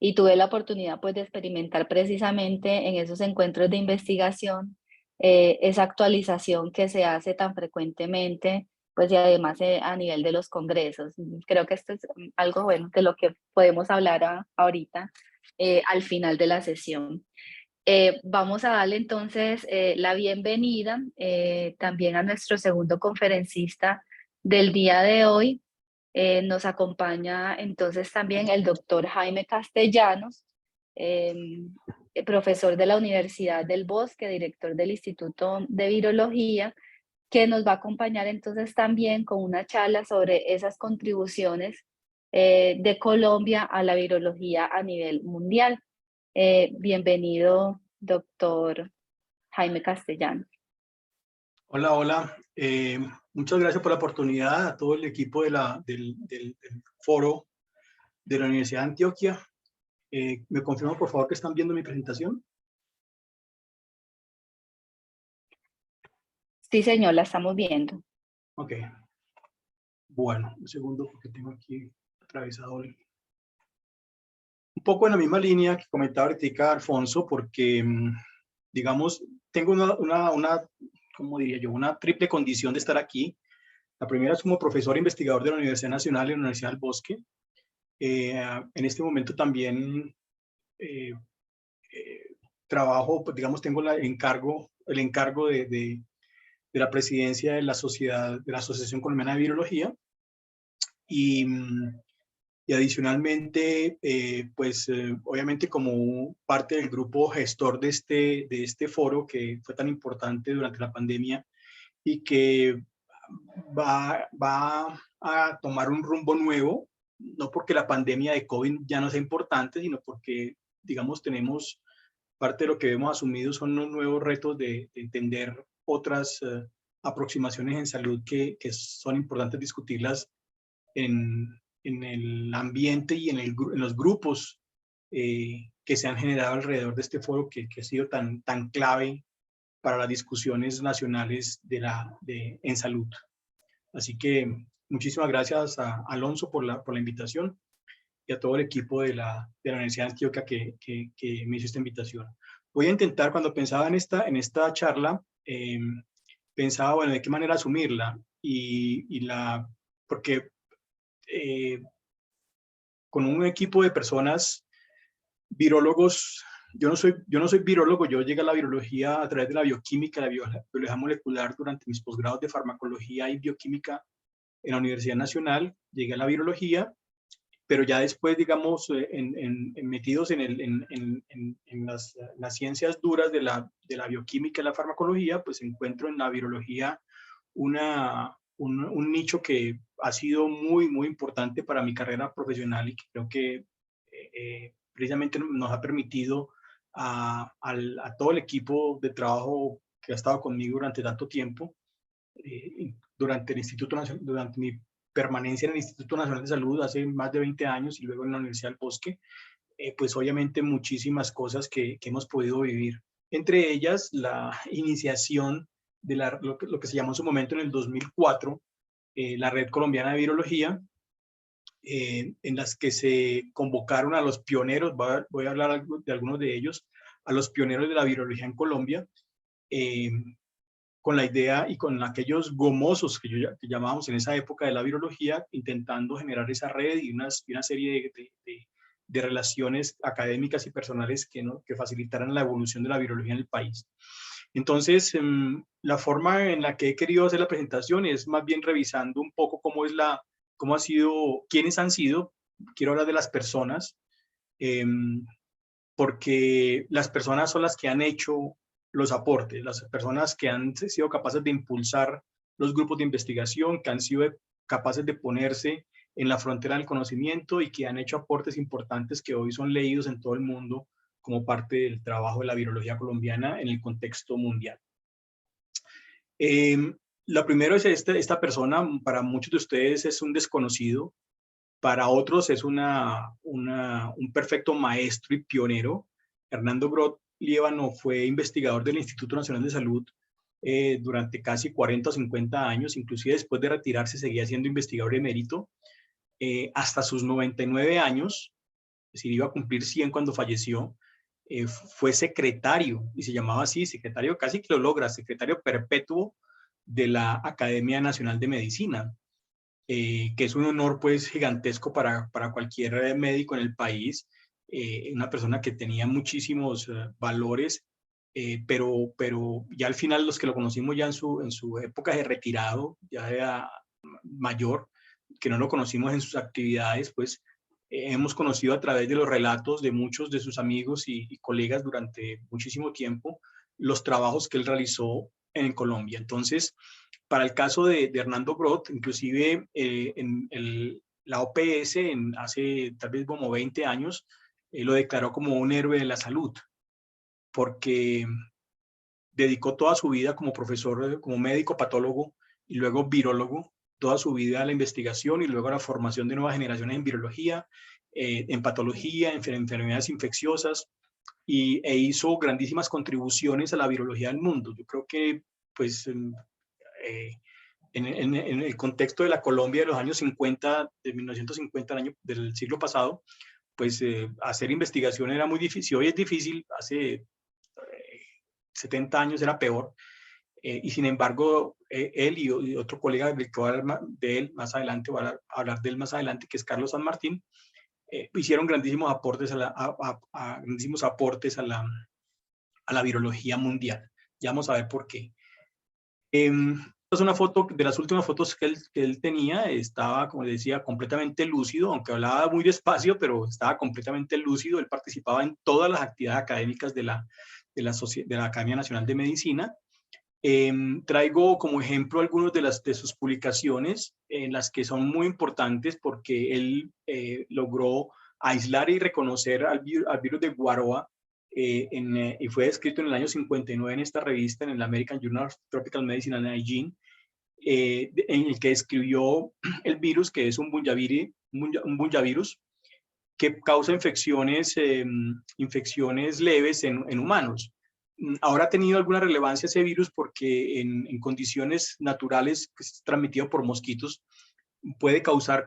y tuve la oportunidad pues de experimentar precisamente en esos encuentros de investigación esa actualización que se hace tan frecuentemente, pues y además a nivel de los congresos. Creo que esto es algo bueno de lo que podemos hablar ahorita al final de la sesión. Vamos a darle entonces la bienvenida también a nuestro segundo conferencista del día de hoy. Nos acompaña entonces también el doctor Jaime Castellanos, profesor de la Universidad del Bosque, director del Instituto de Virología, que nos va a acompañar entonces también con una charla sobre esas contribuciones de Colombia a la virología a nivel mundial. Bienvenido, doctor Jaime Castellanos. Hola, hola. Muchas gracias por la oportunidad a todo el equipo del foro de la Universidad de Antioquia. ¿Me confirman, por favor, que están viendo mi presentación? Sí, señor, la estamos viendo. Ok. Bueno, un segundo porque tengo aquí atravesado un poco en la misma línea que comentaba ahorita Alfonso, porque, digamos, tengo ¿cómo diría yo? Una triple condición de estar aquí. La primera es como profesor investigador de la Universidad Nacional y la Universidad del Bosque. En este momento también trabajo, pues, digamos, tengo el encargo de la presidencia de la Asociación Colombiana de Virología y adicionalmente, obviamente como parte del grupo gestor de este foro que fue tan importante durante la pandemia y que va a tomar un rumbo nuevo, no porque la pandemia de COVID ya no sea importante, sino porque, digamos, tenemos parte de lo que hemos asumido son los nuevos retos de entender otras aproximaciones en salud que son importantes discutirlas en el ambiente y en los grupos que se han generado alrededor de este foro que ha sido tan clave para las discusiones nacionales en salud. Así que muchísimas gracias a Alonso por la invitación. a todo el equipo de la Universidad de Antioquia que me hizo esta invitación. Voy a intentar, cuando pensaba en esta charla, pensaba, bueno, de qué manera asumirla, porque con un equipo de personas, virólogos, yo no soy virólogo, yo llegué a la virología a través de la bioquímica, la biología molecular durante mis posgrados de farmacología y bioquímica en la Universidad Nacional, llegué a la virología, pero ya después, digamos, metidos en las ciencias duras de la bioquímica y la farmacología, pues encuentro en la virología un nicho que ha sido muy, muy importante para mi carrera profesional y que creo que precisamente nos ha permitido a todo el equipo de trabajo que ha estado conmigo durante tanto tiempo, durante mi permanencia en el Instituto Nacional de Salud hace más de 20 años y luego en la Universidad del Bosque, pues obviamente muchísimas cosas que hemos podido vivir. Entre ellas, la iniciación de lo que se llamó en su momento en el 2004, la Red Colombiana de Virología, en las que se convocaron a los pioneros, voy a hablar de algunos de ellos, a los pioneros de la virología en Colombia, con la idea y con aquellos gomosos que llamábamos en esa época de la virología, intentando generar esa red y una serie de relaciones académicas y personales que facilitaran la evolución de la virología en el país. Entonces, la forma en la que he querido hacer la presentación es más bien revisando un poco cómo ha sido, quiénes han sido. Quiero hablar de las personas, porque las personas son las que han hecho los aportes, las personas que han sido capaces de impulsar los grupos de investigación, que han sido capaces de ponerse en la frontera del conocimiento y que han hecho aportes importantes que hoy son leídos en todo el mundo como parte del trabajo de la virología colombiana en el contexto mundial. La primera es esta persona, para muchos de ustedes es un desconocido, para otros es un perfecto maestro y pionero. Hernando Groth Líbano fue investigador del Instituto Nacional de Salud durante casi 40 o 50 años, inclusive después de retirarse seguía siendo investigador emérito hasta sus 99 años, es decir, iba a cumplir 100 cuando falleció. Fue secretario, y se llamaba así, secretario, casi que lo logra, secretario perpetuo de la Academia Nacional de Medicina, que es un honor pues gigantesco para cualquier médico en el país, una persona que tenía muchísimos valores, pero ya al final los que lo conocimos ya en su época de retirado, ya era mayor, que no lo conocimos en sus actividades, pues hemos conocido a través de los relatos de muchos de sus amigos y colegas durante muchísimo tiempo los trabajos que él realizó en Colombia. Entonces, para el caso de Hernando Groth, inclusive la OPS hace tal vez como 20 años lo declaró como un héroe de la salud, porque dedicó toda su vida como profesor, como médico patólogo y luego virólogo, toda su vida a la investigación y luego a la formación de nuevas generaciones en virología, en patología, en enfermedades infecciosas, e hizo grandísimas contribuciones a la virología del mundo. Yo creo que, pues, en el contexto de la Colombia de los años 50, de 1950, del siglo pasado, pues hacer investigación era muy difícil. Hoy es difícil, hace 70 años era peor. Y sin embargo, él y otro colega del que voy a hablar de él más adelante, voy a hablar de él más adelante, que es Carlos San Martín, hicieron grandísimos aportes a la virología mundial. Ya vamos a ver por qué. Es una foto de las últimas fotos que él tenía. Estaba, como decía, completamente lúcido, aunque hablaba muy despacio, pero estaba completamente lúcido. Él participaba en todas las actividades académicas de la Academia Nacional de Medicina. Traigo como ejemplo algunas de sus publicaciones, en las que son muy importantes porque él logró aislar y reconocer al virus de Varroa, y fue descrito en el año 59 en esta revista, en el American Journal of Tropical Medicine and Hygiene, en el que describió el virus, que es un bunyavirus, que causa infecciones leves en humanos. Ahora ha tenido alguna relevancia ese virus porque en condiciones naturales, que es transmitido por mosquitos, puede causar,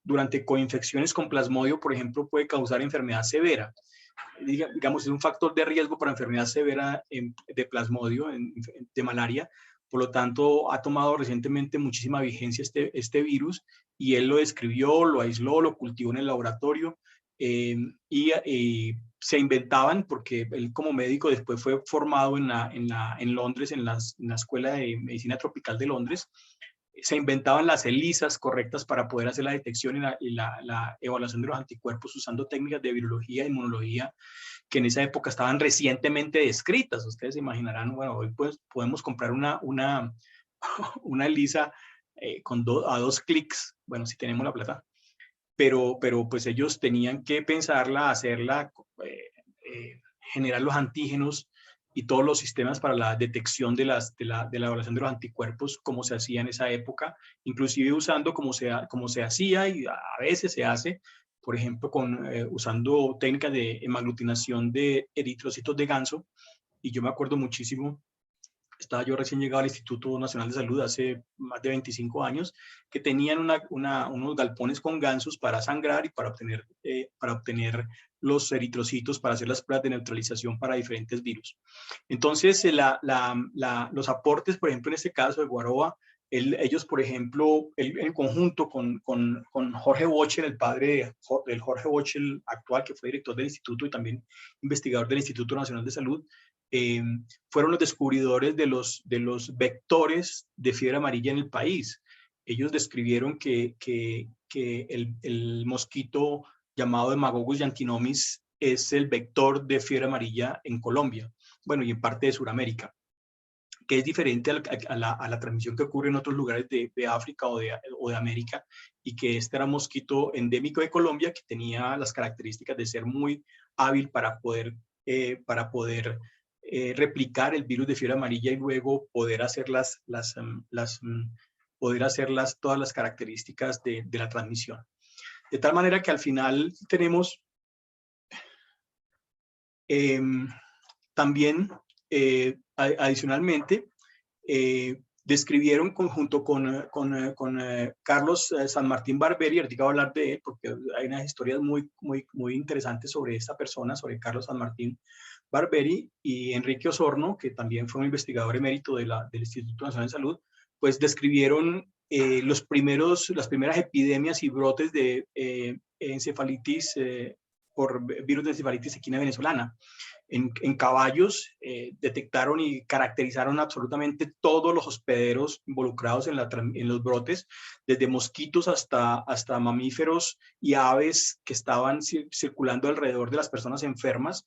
durante coinfecciones con plasmodio, por ejemplo, puede causar enfermedad severa. Digamos, es un factor de riesgo para enfermedad severa de plasmodio, de malaria. Por lo tanto, ha tomado recientemente muchísima vigencia este virus, y él lo describió, lo aisló, lo cultivó en el laboratorio, y se inventaban, porque él como médico después fue formado en Londres, en la Escuela de Medicina Tropical de Londres. Se inventaban las ELISAs correctas para poder hacer la detección y la evaluación de los anticuerpos usando técnicas de virología e inmunología que en esa época estaban recientemente descritas. Ustedes se imaginarán, bueno, hoy pues podemos comprar una ELISA a 2 clics, bueno, si tenemos la plata, pero pues ellos tenían que pensarla, hacerla, generar los antígenos y todos los sistemas para la detección de la evaluación de los anticuerpos, como se hacía en esa época, inclusive usando como se hacía y a veces se hace, por ejemplo, usando técnicas de hemaglutinación de eritrocitos de ganso. Y yo me acuerdo muchísimo, estaba yo recién llegado al Instituto Nacional de Salud hace más de 25 años, que tenían unos galpones con gansos para sangrar y para obtener los eritrocitos para hacer las pruebas de neutralización para diferentes virus. Entonces, los aportes, por ejemplo, en este caso de Guaroa, ellos, por ejemplo, en conjunto con Jorge Bochel, el padre del Jorge Bochel actual, que fue director del instituto y también investigador del Instituto Nacional de Salud, fueron los descubridores de los vectores de fiebre amarilla en el país. Ellos describieron que el mosquito llamado Haemococcus giantinomis es el vector de fiebre amarilla en Colombia, bueno, y en parte de Sudamérica, que es diferente a la transmisión que ocurre en otros lugares de África o de América, y que este era un mosquito endémico de Colombia que tenía las características de ser muy hábil para poder replicar el virus de fiebre amarilla y luego poder hacer todas las características de la transmisión. De tal manera que al final tenemos también, adicionalmente, describieron junto con Carlos San Martín Barberi, ahorita voy a hablar de él porque hay unas historias muy interesantes sobre esta persona, sobre Carlos San Martín Barberi, y Enrique Osorno, que también fue un investigador emérito del Instituto Nacional de Salud, pues describieron las primeras epidemias y brotes de encefalitis por virus de encefalitis equina venezolana. En caballos detectaron y caracterizaron absolutamente todos los hospederos involucrados en los brotes, desde mosquitos hasta mamíferos y aves que estaban circulando alrededor de las personas enfermas,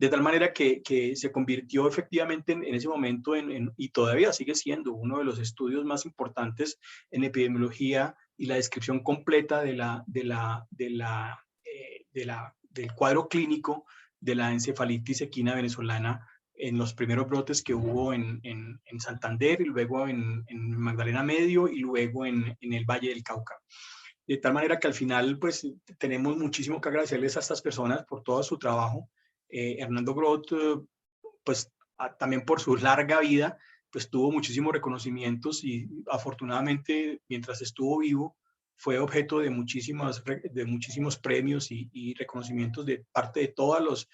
de tal manera que se convirtió efectivamente en ese momento y todavía sigue siendo uno de los estudios más importantes en epidemiología y la descripción completa del cuadro clínico de la encefalitis equina venezolana en los primeros brotes que hubo en Santander, y luego en Magdalena Medio, y luego en el Valle del Cauca. De tal manera que al final pues tenemos muchísimo que agradecerles a estas personas por todo su trabajo. Hernando Groth, pues también por su larga vida, pues tuvo muchísimos reconocimientos, y afortunadamente mientras estuvo vivo fue objeto de muchísimos premios y reconocimientos de parte de todas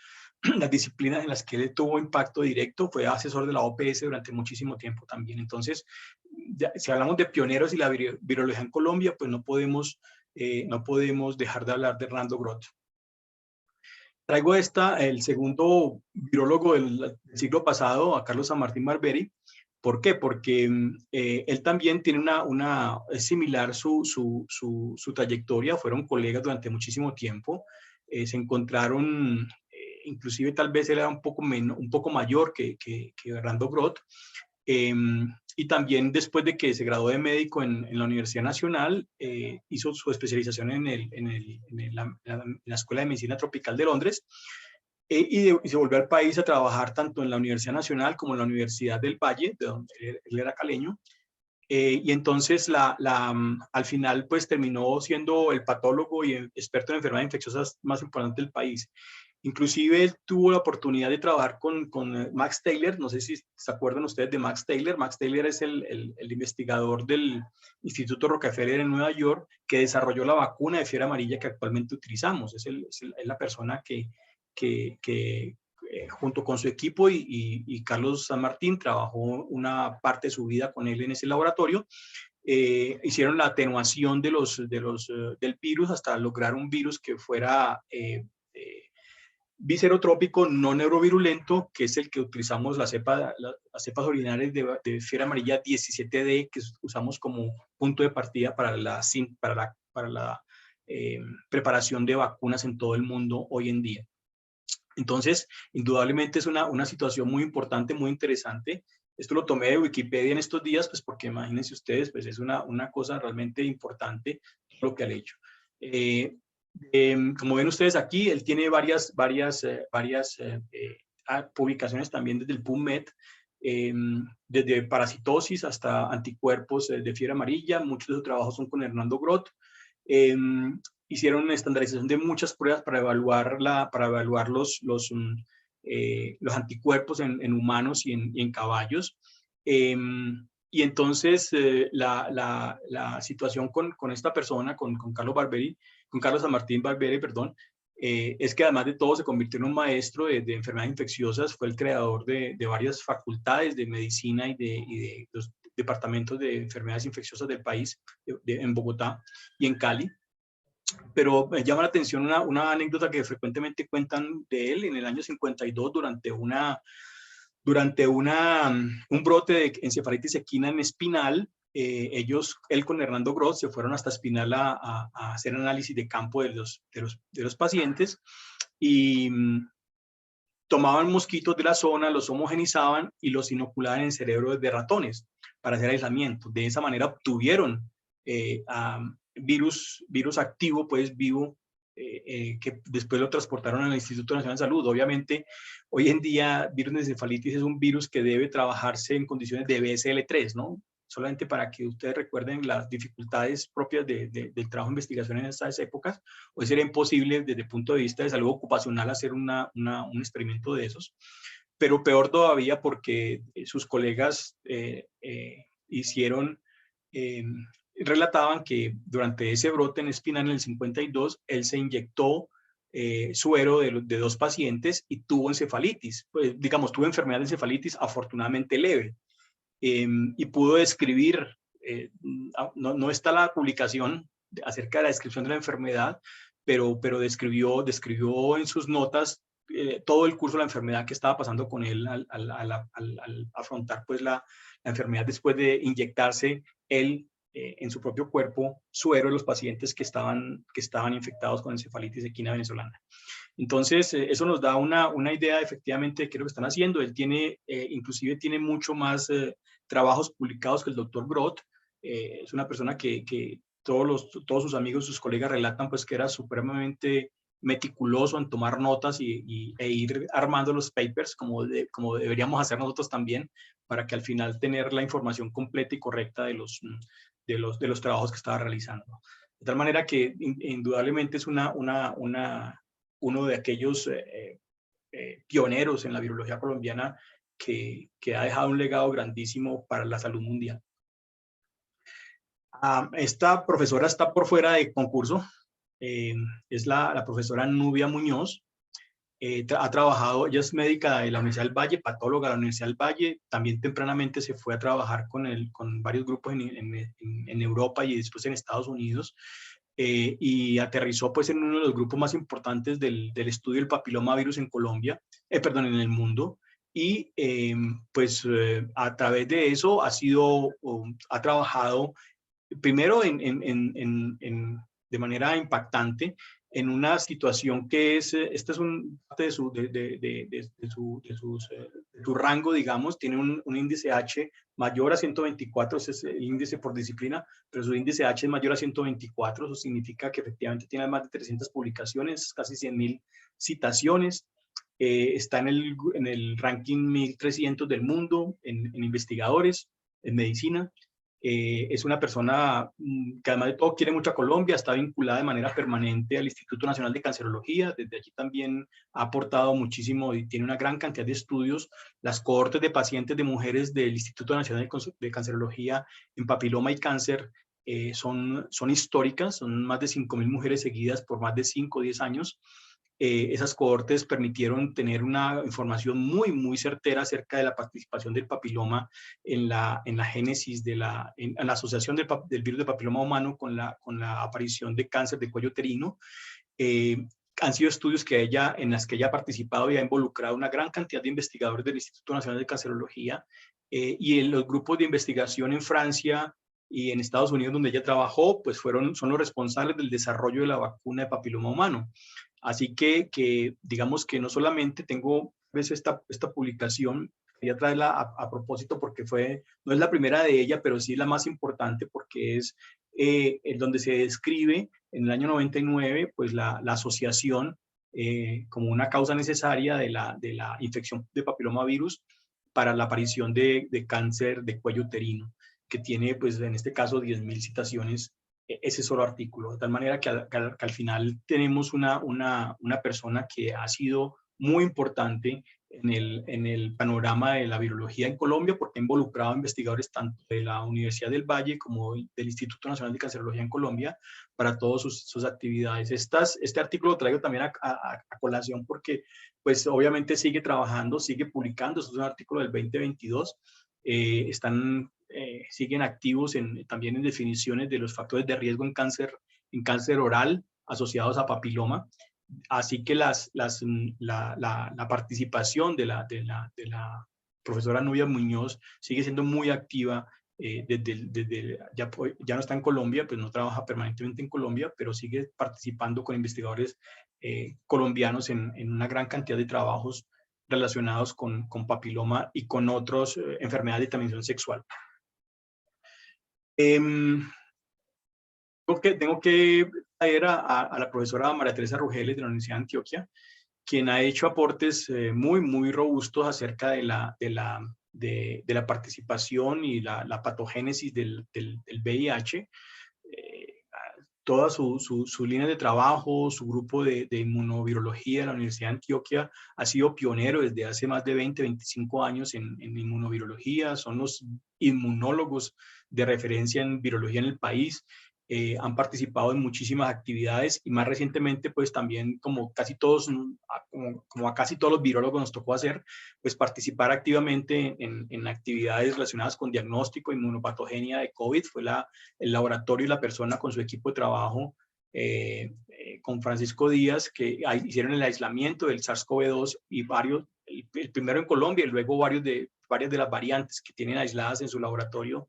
las disciplinas en las que él tuvo impacto directo. Fue asesor de la OPS durante muchísimo tiempo también. Entonces, si hablamos de pioneros y la virología en Colombia, pues no podemos dejar de hablar de Hernando Groth. Traigo el segundo virólogo del siglo pasado, a Carlos San Martín Barberi. ¿Por qué? Porque él también tiene es similar su trayectoria, fueron colegas durante muchísimo tiempo, se encontraron, inclusive tal vez él era un poco mayor que Hernando Groth, y también después de que se graduó de médico en la Universidad Nacional, hizo su especialización en la Escuela de Medicina Tropical de Londres, y se volvió al país a trabajar tanto en la Universidad Nacional como en la Universidad del Valle, de donde él era caleño, y entonces al final pues terminó siendo el patólogo y experto en enfermedades infecciosas más importante del país. Inclusive él tuvo la oportunidad de trabajar con Max Taylor, no sé si se acuerdan ustedes de Max Taylor. Max Taylor es el investigador del Instituto Rockefeller en Nueva York que desarrolló la vacuna de fiebre amarilla que actualmente utilizamos. Es la persona que junto con su equipo y Carlos San Martín trabajó una parte de su vida con él en ese laboratorio. Hicieron la atenuación del virus hasta lograr un virus que fuera biserotrópico, no neurovirulento, que es el que utilizamos las cepas originales de fiebre amarilla 17D, que usamos como punto de partida para la preparación de vacunas en todo el mundo hoy en día. Entonces, indudablemente es una situación muy importante, muy interesante. Esto lo tomé de Wikipedia en estos días, pues porque imagínense ustedes, pues es una cosa realmente importante lo que han hecho. Como ven ustedes aquí, él tiene varias publicaciones también desde el PubMed, desde parasitosis hasta anticuerpos de fiebre amarilla. Muchos de sus trabajos son con Hernando Groth. Hicieron una estandarización de muchas pruebas para evaluar los anticuerpos en humanos y en caballos. Y entonces la situación con esta persona, con Carlos San Martín Barberi, perdón, es que además de todo se convirtió en un maestro de enfermedades infecciosas. Fue el creador de varias facultades de medicina y de los departamentos de enfermedades infecciosas del país, en Bogotá y en Cali. Pero me llama la atención una anécdota que frecuentemente cuentan de él. En el año 52, durante un brote de encefalitis equina en Espinal, él con Hernando Groth se fueron hasta Espinal a hacer análisis de campo de los pacientes y tomaban mosquitos de la zona, los homogenizaban y los inoculaban en cerebros de ratones para hacer aislamiento. De esa manera obtuvieron virus activo, pues vivo, que después lo transportaron al Instituto Nacional de Salud. Obviamente, hoy en día, virus de encefalitis es un virus que debe trabajarse en condiciones de BSL-3, ¿no? Solamente para que ustedes recuerden las dificultades propias del trabajo de investigación en estas épocas. Hoy sería imposible, desde el punto de vista de salud ocupacional, hacer un experimento de esos. Pero peor todavía porque sus colegas relataban que durante ese brote en Espinal en el 52, él se inyectó suero de 2 pacientes y tuvo encefalitis, pues, digamos, tuvo enfermedad de encefalitis afortunadamente leve, y pudo describir, no está la publicación acerca de la descripción de la enfermedad, pero describió en sus notas todo el curso de la enfermedad que estaba pasando con él al afrontar pues la enfermedad después de inyectarse él en su propio cuerpo suero de los pacientes que estaban infectados con encefalitis equina venezolana. Entonces, eso nos da una idea efectivamente de qué es lo que están haciendo. Él inclusive tiene mucho más trabajos publicados que el doctor Groth. Es una persona que todos sus amigos, sus colegas relatan pues que era supremamente meticuloso en tomar notas e ir armando los papers como deberíamos hacer nosotros también, para que al final tener la información completa y correcta de los trabajos que estaba realizando. De tal manera que indudablemente es uno de aquellos pioneros en la virología colombiana que ha dejado un legado grandísimo para la salud mundial. Esta profesora está por fuera de concurso. Es la profesora Nubia Muñoz. Ha trabajado, ella es médica de la Universidad del Valle, patóloga de la Universidad del Valle. También tempranamente se fue a trabajar con varios grupos en Europa y después en Estados Unidos. Y aterrizó pues en uno de los grupos más importantes del estudio del papilomavirus en Colombia, en el mundo. Y a través de eso ha trabajado primero de manera impactante en una situación que esta es parte de su rango, digamos. Tiene un índice H mayor a 124, ese es el índice por disciplina, pero su índice H es mayor a 124, eso significa que efectivamente tiene más de 300 publicaciones, casi 100.000 citaciones. Está en el ranking 1300 del mundo en investigadores, en medicina. Es una persona que además de todo quiere mucho a Colombia, está vinculada de manera permanente al Instituto Nacional de Cancerología, desde allí también ha aportado muchísimo y tiene una gran cantidad de estudios. Las cohortes de pacientes de mujeres del Instituto Nacional de Cancerología en papiloma y cáncer son históricas, son más de 5.000 mujeres seguidas por más de 5 o 10 años. Esas cohortes permitieron tener una información muy, muy certera acerca de la participación del papiloma en la génesis en la asociación del virus de papiloma humano con la aparición de cáncer de cuello uterino. Han sido estudios en las que ella ha participado y ha involucrado una gran cantidad de investigadores del Instituto Nacional de Cancerología y en los grupos de investigación en Francia y en Estados Unidos donde ella trabajó, pues son los responsables del desarrollo de la vacuna de papiloma humano. Así que digamos que no solamente tengo esta publicación, quería traerla a propósito porque no es la primera de ella, pero sí la más importante porque es donde se describe en el año 99 pues la asociación como una causa necesaria de la infección de papilomavirus para la aparición de cáncer de cuello uterino, que tiene pues en este caso 10.000 citaciones ese solo artículo, de tal manera que al final tenemos una persona que ha sido muy importante en el panorama de la virología en Colombia, porque ha involucrado a investigadores tanto de la Universidad del Valle como del Instituto Nacional de Cancerología en Colombia para todas sus actividades. Este artículo lo traigo también a colación porque pues obviamente sigue trabajando, sigue publicando, es un artículo del 2022, siguen activos también en definiciones de los factores de riesgo en cáncer oral asociados a papiloma. Así que la participación de la profesora Nubia Muñoz sigue siendo muy activa. Ya no está en Colombia, pues no trabaja permanentemente en Colombia, pero sigue participando con investigadores colombianos en una gran cantidad de trabajos relacionados con papiloma y con otras enfermedades de transmisión sexual. Tengo que traer a la profesora María Teresa Rugeles de la Universidad de Antioquia, quien ha hecho aportes muy, muy robustos acerca de la participación y la patogénesis del VIH. Toda su línea de trabajo, su grupo de inmunovirología de la Universidad de Antioquia ha sido pionero desde hace más de 20, 25 años en inmunovirología. Son los inmunólogos de referencia en virología en el país. Han participado en muchísimas actividades y más recientemente pues también como a casi todos los virólogos nos tocó hacer, pues participar activamente en actividades relacionadas con diagnóstico e inmunopatogenia de COVID. Fue el laboratorio y la persona con su equipo de trabajo con Francisco Díaz que hicieron el aislamiento del SARS-CoV-2 y el primero en Colombia y luego varias de las variantes que tienen aisladas en su laboratorio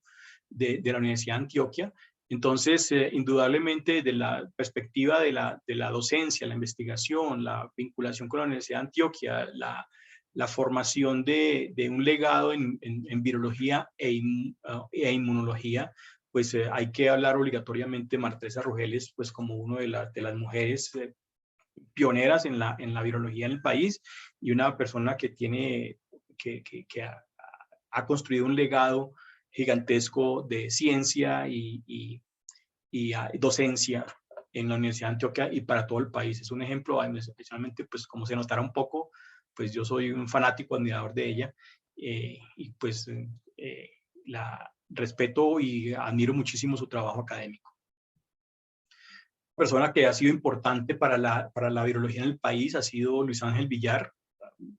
de la Universidad de Antioquia. Entonces, indudablemente, de la perspectiva de la docencia, la investigación, la vinculación con la Universidad de Antioquia, la formación de un legado en virología e inmunología, pues hay que hablar obligatoriamente de María Teresa Rugeles, pues como una de las mujeres pioneras en la virología en el país y una persona que ha construido un legado gigantesco de ciencia y docencia en la Universidad de Antioquia y para todo el país. Es un ejemplo, especialmente, pues como se notará un poco, pues yo soy un fanático, admirador de ella y pues la respeto y admiro muchísimo su trabajo académico. Una persona que ha sido importante para la virología en el país ha sido Luis Ángel Villar.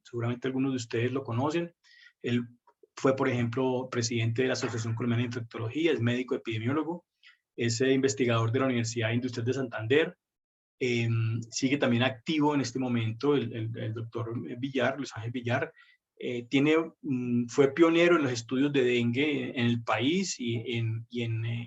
Seguramente algunos de ustedes lo conocen. Él fue, por ejemplo, presidente de la Asociación Colombiana de Infectología, es médico epidemiólogo, es investigador de la Universidad Industrial de Santander. Sigue también activo en este momento el doctor Villar, Luis Ángel Villar. Fue pionero en los estudios de dengue en el país y en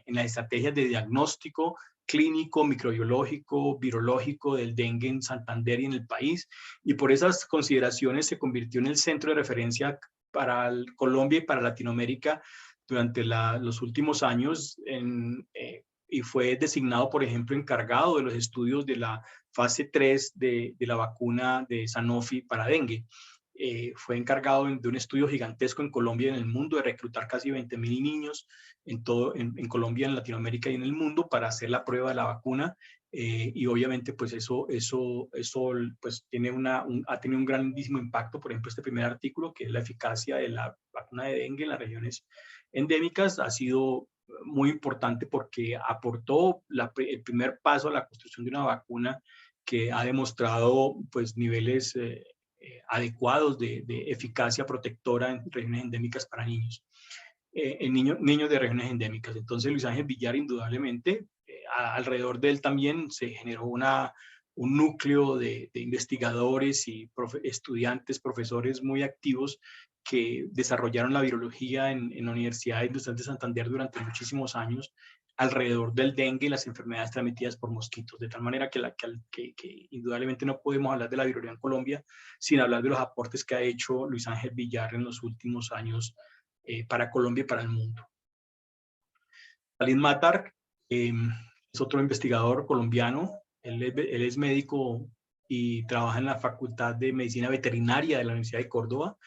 las estrategias de diagnóstico clínico, microbiológico, virológico del dengue en Santander y en el país. Y por esas consideraciones se convirtió en el centro de referencia para Colombia y para Latinoamérica durante los últimos años y fue designado, por ejemplo, encargado de los estudios de la fase 3 de la vacuna de Sanofi para dengue. fue encargado de un estudio gigantesco en Colombia y en el mundo de reclutar casi 20.000 niños en Colombia, en Latinoamérica y en el mundo para hacer la prueba de la vacuna. Y obviamente pues eso pues ha tenido un grandísimo impacto. Por ejemplo, este primer artículo, que es la eficacia de la vacuna de dengue en las regiones endémicas, ha sido muy importante porque aportó el primer paso a la construcción de una vacuna que ha demostrado pues niveles adecuados de eficacia protectora en regiones endémicas para niños, en niños de regiones endémicas. Entonces Luis Ángel Villar, indudablemente, alrededor de él también se generó un núcleo de investigadores y estudiantes, profesores muy activos que desarrollaron la virología en la Universidad Industrial de Santander durante muchísimos años alrededor del dengue y las enfermedades transmitidas por mosquitos, de tal manera que indudablemente no podemos hablar de la virología en Colombia sin hablar de los aportes que ha hecho Luis Ángel Villar en los últimos años para Colombia y para el mundo. Salim Matar es otro investigador colombiano. Él es médico y trabaja en la Facultad de Medicina Veterinaria de la Universidad de Córdoba.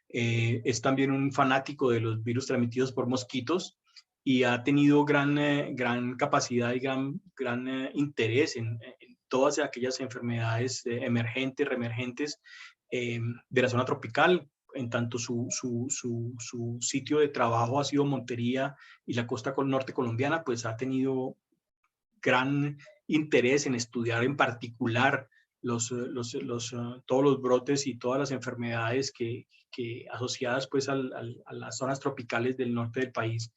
Es también un fanático de los virus transmitidos por mosquitos y ha tenido gran capacidad y gran interés en todas aquellas enfermedades emergentes, reemergentes de la zona tropical. En tanto su sitio de trabajo ha sido Montería y la costa norte colombiana, pues ha tenido gran interés en estudiar en particular todos los brotes y todas las enfermedades que asociadas pues a las zonas tropicales del norte del país,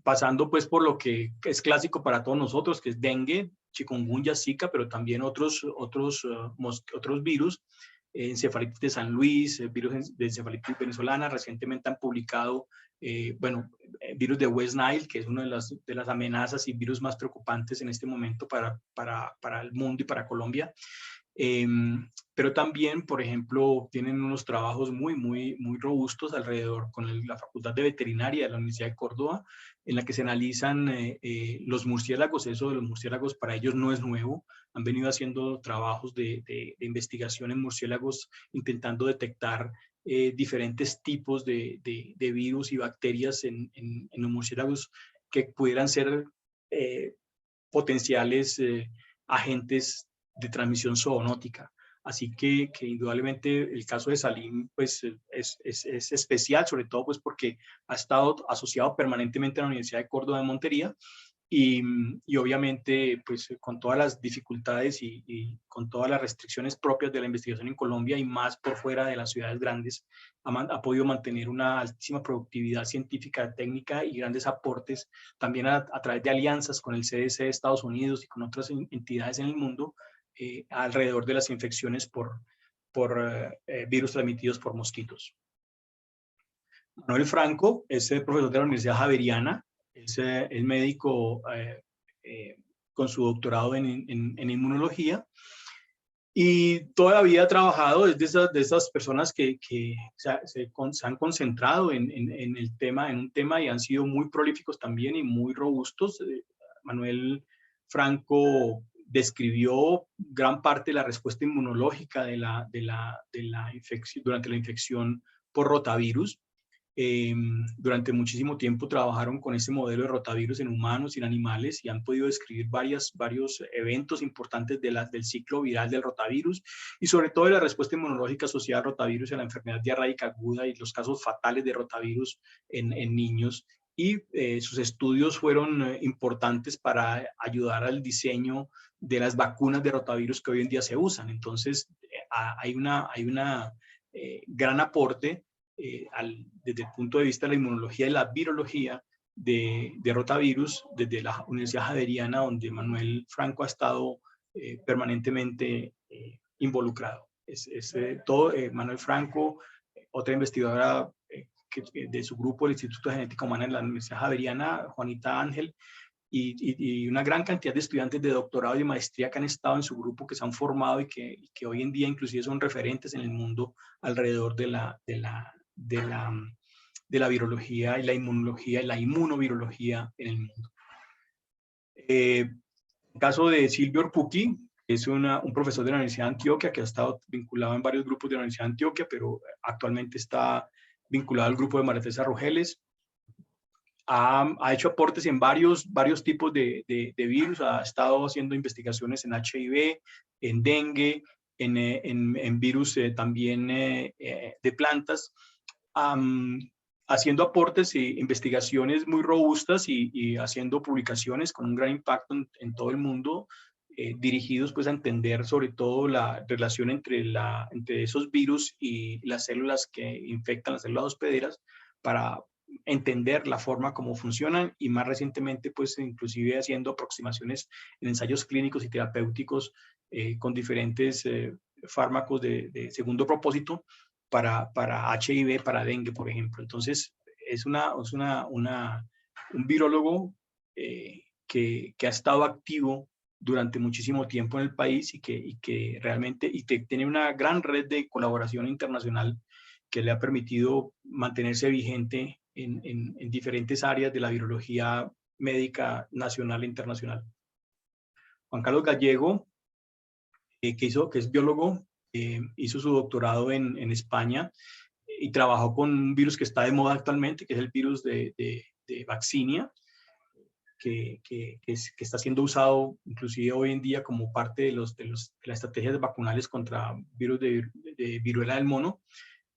pasando pues por lo que es clásico para todos nosotros, que es dengue, chikungunya, zika, pero también otros virus, encefalitis de San Luis, virus de encefalitis venezolana. Recientemente han publicado virus de West Nile, que es una de las amenazas y virus más preocupantes en este momento para el mundo y para Colombia. Pero también, por ejemplo, tienen unos trabajos muy robustos alrededor con la Facultad de Veterinaria de la Universidad de Córdoba, en la que se analizan los murciélagos. Eso de los murciélagos para ellos no es nuevo. Han venido haciendo trabajos de investigación en murciélagos, intentando detectar diferentes tipos de virus y bacterias en los murciélagos que pudieran ser potenciales agentes de transmisión zoonótica. Así que indudablemente el caso de Salim pues, es especial, sobre todo pues, porque ha estado asociado permanentemente a la Universidad de Córdoba de Montería y obviamente pues, con todas las dificultades y con todas las restricciones propias de la investigación en Colombia y más por fuera de las ciudades grandes, ha podido mantener una altísima productividad científica, técnica y grandes aportes también a través de alianzas con el CDC de Estados Unidos y con otras entidades en el mundo alrededor de las infecciones por virus transmitidos por mosquitos. Manuel Franco es profesor de la Universidad Javeriana, es el médico con su doctorado en inmunología y toda la vida ha trabajado, es de esas personas que se han concentrado en un tema y han sido muy prolíficos también y muy robustos. Manuel Franco describió gran parte de la respuesta inmunológica de la infección, durante la infección por rotavirus. Durante muchísimo tiempo trabajaron con ese modelo de rotavirus en humanos y en animales y han podido describir varios eventos importantes del ciclo viral del rotavirus y sobre todo de la respuesta inmunológica asociada al rotavirus en la enfermedad diarreica aguda y los casos fatales de rotavirus en niños. Y sus estudios fueron importantes para ayudar al diseño de las vacunas de rotavirus que hoy en día se usan. Entonces, hay una gran aporte desde el punto de vista de la inmunología y la virología de rotavirus desde la Universidad Javeriana, donde Manuel Franco ha estado permanentemente involucrado. Manuel Franco, otra investigadora de su grupo, el Instituto de Genética Humana en la Universidad Javeriana, Juanita Ángel, y una gran cantidad de estudiantes de doctorado y de maestría que han estado en su grupo, que se han formado y que hoy en día inclusive son referentes en el mundo alrededor de la virología y la inmunología y la inmunovirología en el mundo. El caso de Silvio Orpucchi, Es un profesor de la Universidad de Antioquia que ha estado vinculado en varios grupos de la Universidad de Antioquia, pero actualmente está vinculado al grupo de María Teresa Rogeles. Ha hecho aportes en varios tipos de virus, ha estado haciendo investigaciones en HIV, en dengue, en virus también de plantas, haciendo aportes e investigaciones muy robustas y haciendo publicaciones con un gran impacto en todo el mundo, dirigidos pues a entender sobre todo la relación entre esos virus y las células que infectan, las células hospederas, para entender la forma como funcionan, y más recientemente pues inclusive haciendo aproximaciones en ensayos clínicos y terapéuticos con diferentes fármacos de segundo propósito para HIV, para dengue, por ejemplo. Entonces es un virólogo que ha estado activo durante muchísimo tiempo en el país y que realmente tiene una gran red de colaboración internacional que le ha permitido mantenerse vigente en diferentes áreas de la virología médica nacional e internacional. Juan Carlos Gallego, que es biólogo, hizo su doctorado en España y trabajó con un virus que está de moda actualmente, que es el virus de vaccinia, que está siendo usado inclusive hoy en día como parte de las estrategias vacunales contra virus de viruela del mono.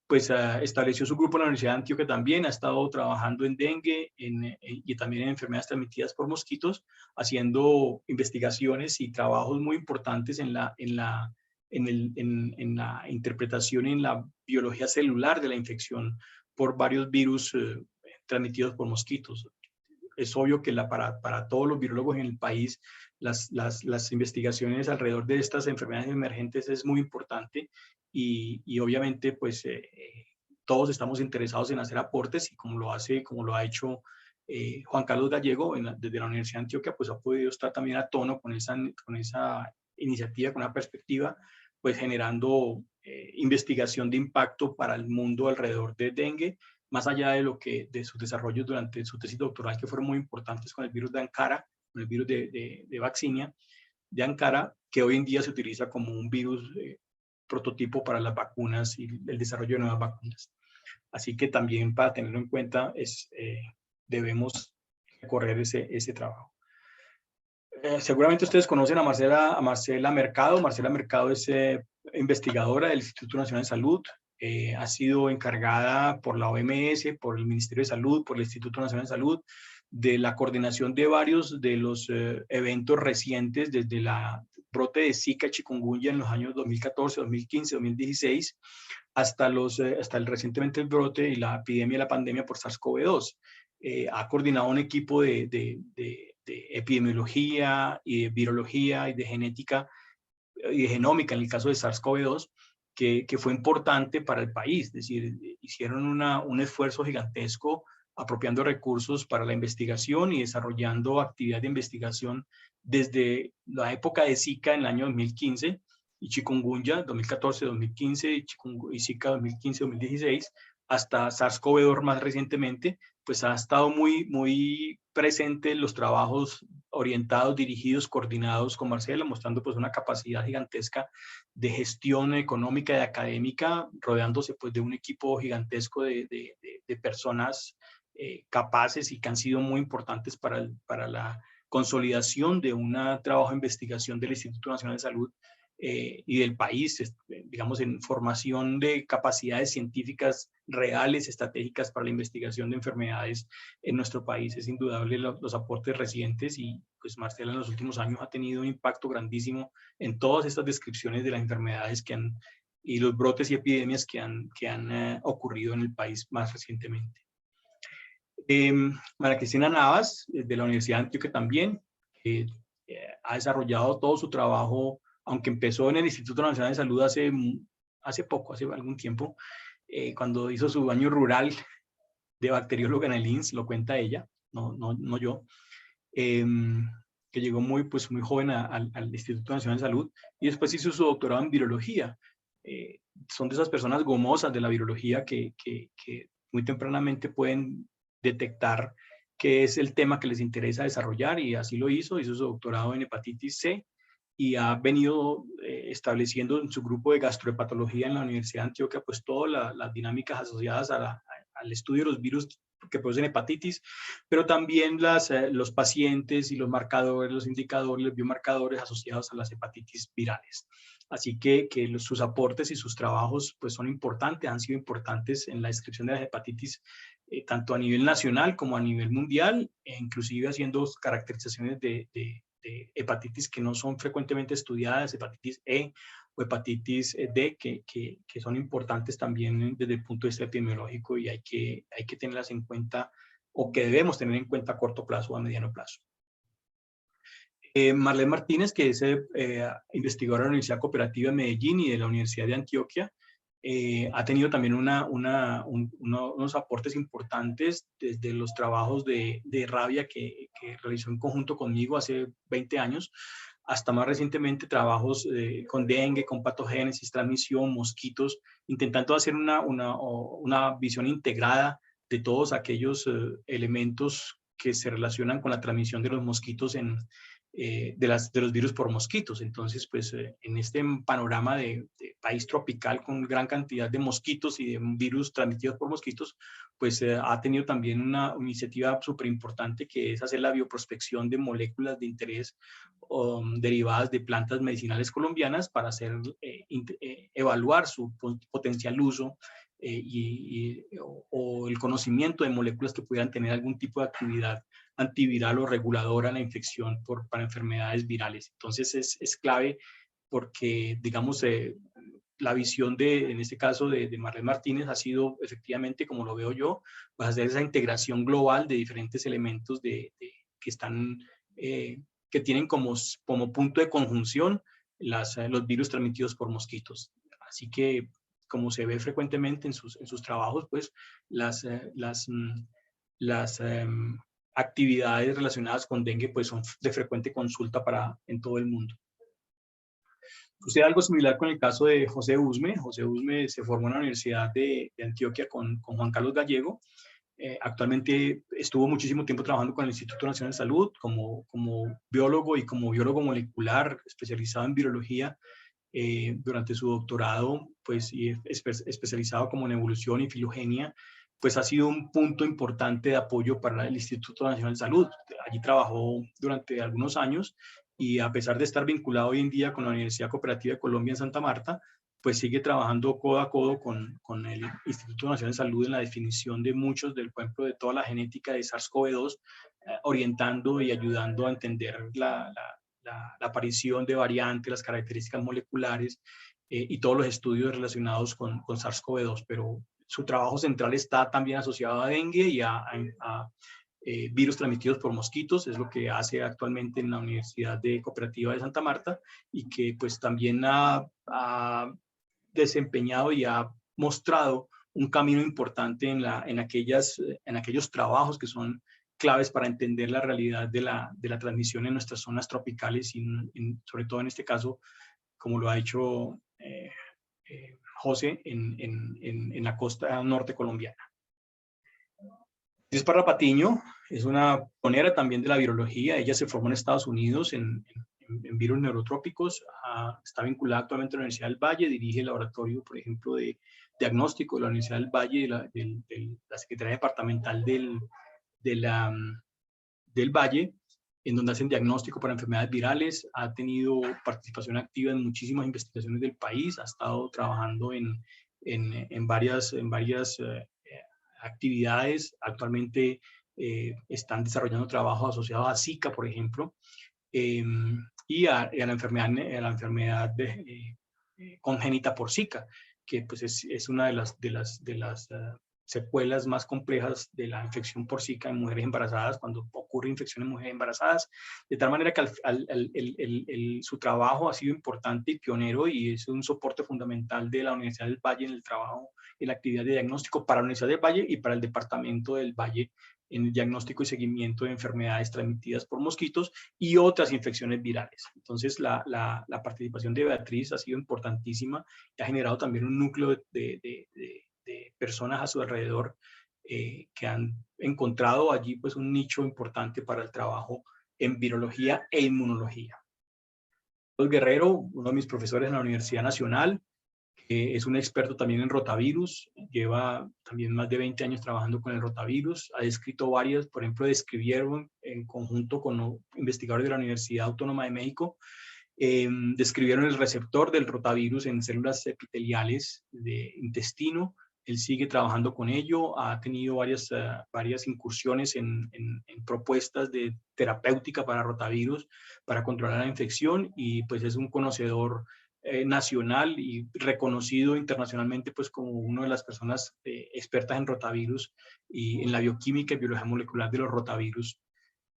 Pues estableció su grupo en la Universidad de Antioquia también, ha estado trabajando en dengue y también en enfermedades transmitidas por mosquitos, haciendo investigaciones y trabajos muy importantes en la interpretación y en la biología celular de la infección por varios virus transmitidos por mosquitos. Es obvio que para todos los virólogos en el país, las investigaciones alrededor de estas enfermedades emergentes es muy importante, y obviamente pues todos estamos interesados en hacer aportes, y como lo ha hecho Juan Carlos Gallego desde la Universidad de Antioquia, pues ha podido estar también a tono con esa iniciativa, con una perspectiva, pues generando investigación de impacto para el mundo alrededor de dengue, más allá de sus desarrollos durante su tesis doctoral, que fueron muy importantes con el virus de Ankara, con el virus de vaccinia de Ankara, que hoy en día se utiliza como un virus prototipo para las vacunas y el desarrollo de nuevas vacunas. Así que también, para tenerlo en cuenta, debemos recorrer ese trabajo. Seguramente ustedes conocen a Marcela Mercado. Marcela Mercado es investigadora del Instituto Nacional de Salud. Ha sido encargada por la OMS, por el Ministerio de Salud, por el Instituto Nacional de Salud, de la coordinación de varios de los eventos recientes, desde la brote de Zika, chikungunya en los años 2014, 2015, 2016, hasta recientemente el brote y la epidemia, la pandemia por SARS-CoV-2. Ha coordinado un equipo de epidemiología y de virología y de genética y de genómica en el caso de SARS-CoV-2, que fue importante para el país. Es decir, hicieron un esfuerzo gigantesco apropiando recursos para la investigación y desarrollando actividad de investigación desde la época de Zika en el año 2015 y chikungunya 2014-2015 y Zika 2015-2016 hasta SARS-CoV-2 más recientemente. Pues ha estado muy presente en los trabajos orientados, dirigidos, coordinados con Marcela, mostrando pues una capacidad gigantesca de gestión económica y académica, rodeándose pues de un equipo gigantesco de personas capaces y que han sido muy importantes para la consolidación de un trabajo de investigación del Instituto Nacional de Salud y del país, digamos, en formación de capacidades científicas reales, estratégicas para la investigación de enfermedades en nuestro país. Es indudable los aportes recientes, y pues Marcela en los últimos años ha tenido un impacto grandísimo en todas estas descripciones de las enfermedades y los brotes y epidemias que han ocurrido en el país más recientemente. María Cristina Navas, de la Universidad de Antioquia también, ha desarrollado todo su trabajo, aunque empezó en el Instituto Nacional de Salud hace algún tiempo, cuando hizo su año rural de bacterióloga en el INS, lo cuenta ella, no yo, que llegó muy joven al Instituto Nacional de Salud, y después hizo su doctorado en virología. Son de esas personas gomosas de la virología que muy tempranamente pueden detectar qué es el tema que les interesa desarrollar, y así lo hizo su doctorado en hepatitis C y ha venido estableciendo en su grupo de gastrohepatología en la Universidad de Antioquia, pues todas las dinámicas asociadas al estudio de los virus que producen hepatitis, pero también los pacientes y los marcadores, los indicadores, los biomarcadores asociados a las hepatitis virales. Así que sus aportes y sus trabajos pues son importantes, han sido importantes en la descripción de las hepatitis, tanto a nivel nacional como a nivel mundial, e inclusive haciendo caracterizaciones de hepatitis que no son frecuentemente estudiadas, hepatitis E o hepatitis D, que son importantes también desde el punto de vista epidemiológico y hay que tenerlas en cuenta, o que debemos tener en cuenta a corto plazo o a mediano plazo. Marlene Martínez, que es investigadora de la Universidad Cooperativa de Medellín y de la Universidad de Antioquia, ha tenido también unos aportes importantes desde los trabajos de rabia que realizó en conjunto conmigo hace 20 años, hasta más recientemente trabajos con dengue, con patogénesis, transmisión, mosquitos, intentando hacer una visión integrada de todos aquellos elementos que se relacionan con la transmisión de los mosquitos de los virus por mosquitos. Entonces, pues en este panorama de país tropical con gran cantidad de mosquitos y de virus transmitidos por mosquitos, pues ha tenido también una iniciativa súper importante, que es hacer la bioprospección de moléculas de interés derivadas de plantas medicinales colombianas para evaluar su potencial uso o el conocimiento de moléculas que pudieran tener algún tipo de actividad antiviral o reguladora a la infección para enfermedades virales. Entonces es clave porque, digamos, la visión en este caso de Marlene Martínez ha sido efectivamente, como lo veo yo, va a hacer esa integración global de diferentes elementos que tienen como punto de conjunción los virus transmitidos por mosquitos. Así que, como se ve frecuentemente en sus trabajos, pues las actividades relacionadas con dengue pues son de frecuente consulta en todo el mundo. Sucede algo similar con el caso de José Usme. José Usme se formó en la Universidad de Antioquia con Juan Carlos Gallego. Actualmente estuvo muchísimo tiempo trabajando con el Instituto Nacional de Salud como biólogo y como biólogo molecular especializado en virología. Durante su doctorado, pues, y especializado como en evolución y filogenia, pues ha sido un punto importante de apoyo para el Instituto Nacional de Salud. Allí trabajó durante algunos años y, a pesar de estar vinculado hoy en día con la Universidad Cooperativa de Colombia en Santa Marta, pues sigue trabajando codo a codo con el Instituto Nacional de Salud en la definición de muchos, por ejemplo, de toda la genética de SARS-CoV-2, orientando y ayudando a entender la aparición de variantes, las características moleculares y todos los estudios relacionados con SARS-CoV-2, pero su trabajo central está también asociado a dengue y a virus transmitidos por mosquitos. Es lo que hace actualmente en la Universidad Cooperativa de Santa Marta, y que pues también ha desempeñado y ha mostrado un camino importante en aquellos trabajos que son claves para entender la realidad de la transmisión en nuestras zonas tropicales y sobre todo en este caso, como lo ha hecho José en la costa norte colombiana. Isis Parra Patiño es una pionera también de la virología. Ella se formó en Estados Unidos en virus neurotrópicos. Está vinculada actualmente a la Universidad del Valle, dirige el laboratorio, por ejemplo, de diagnóstico de la Universidad del Valle, de la Secretaría Departamental del Valle, en donde hacen diagnóstico para enfermedades virales. Ha tenido participación activa en muchísimas investigaciones del país, ha estado trabajando en varias actividades. Actualmente están desarrollando trabajos asociados a Zika, por ejemplo, y a la enfermedad congénita por Zika, que pues es una de las secuelas más complejas de la infección por Zika en mujeres embarazadas, cuando ocurre infección en mujeres embarazadas, de tal manera que su trabajo ha sido importante y pionero, y es un soporte fundamental de la Universidad del Valle en el trabajo, en la actividad de diagnóstico para la Universidad del Valle y para el Departamento del Valle, en el diagnóstico y seguimiento de enfermedades transmitidas por mosquitos y otras infecciones virales. Entonces, la participación de Beatriz ha sido importantísima y ha generado también un núcleo de personas a su alrededor que han encontrado allí pues un nicho importante para el trabajo en virología e inmunología. Carlos Guerrero, uno de mis profesores en la Universidad Nacional, es un experto también en rotavirus, lleva también más de 20 años trabajando con el rotavirus, ha descrito varias, por ejemplo, describieron en conjunto con investigadores de la Universidad Autónoma de México, describieron el receptor del rotavirus en células epiteliales de intestino. Él sigue trabajando con ello, ha tenido varias incursiones en propuestas de terapéutica para rotavirus, para controlar la infección, y pues es un conocedor nacional y reconocido internacionalmente pues como una de las personas expertas en rotavirus y en la bioquímica y biología molecular de los rotavirus,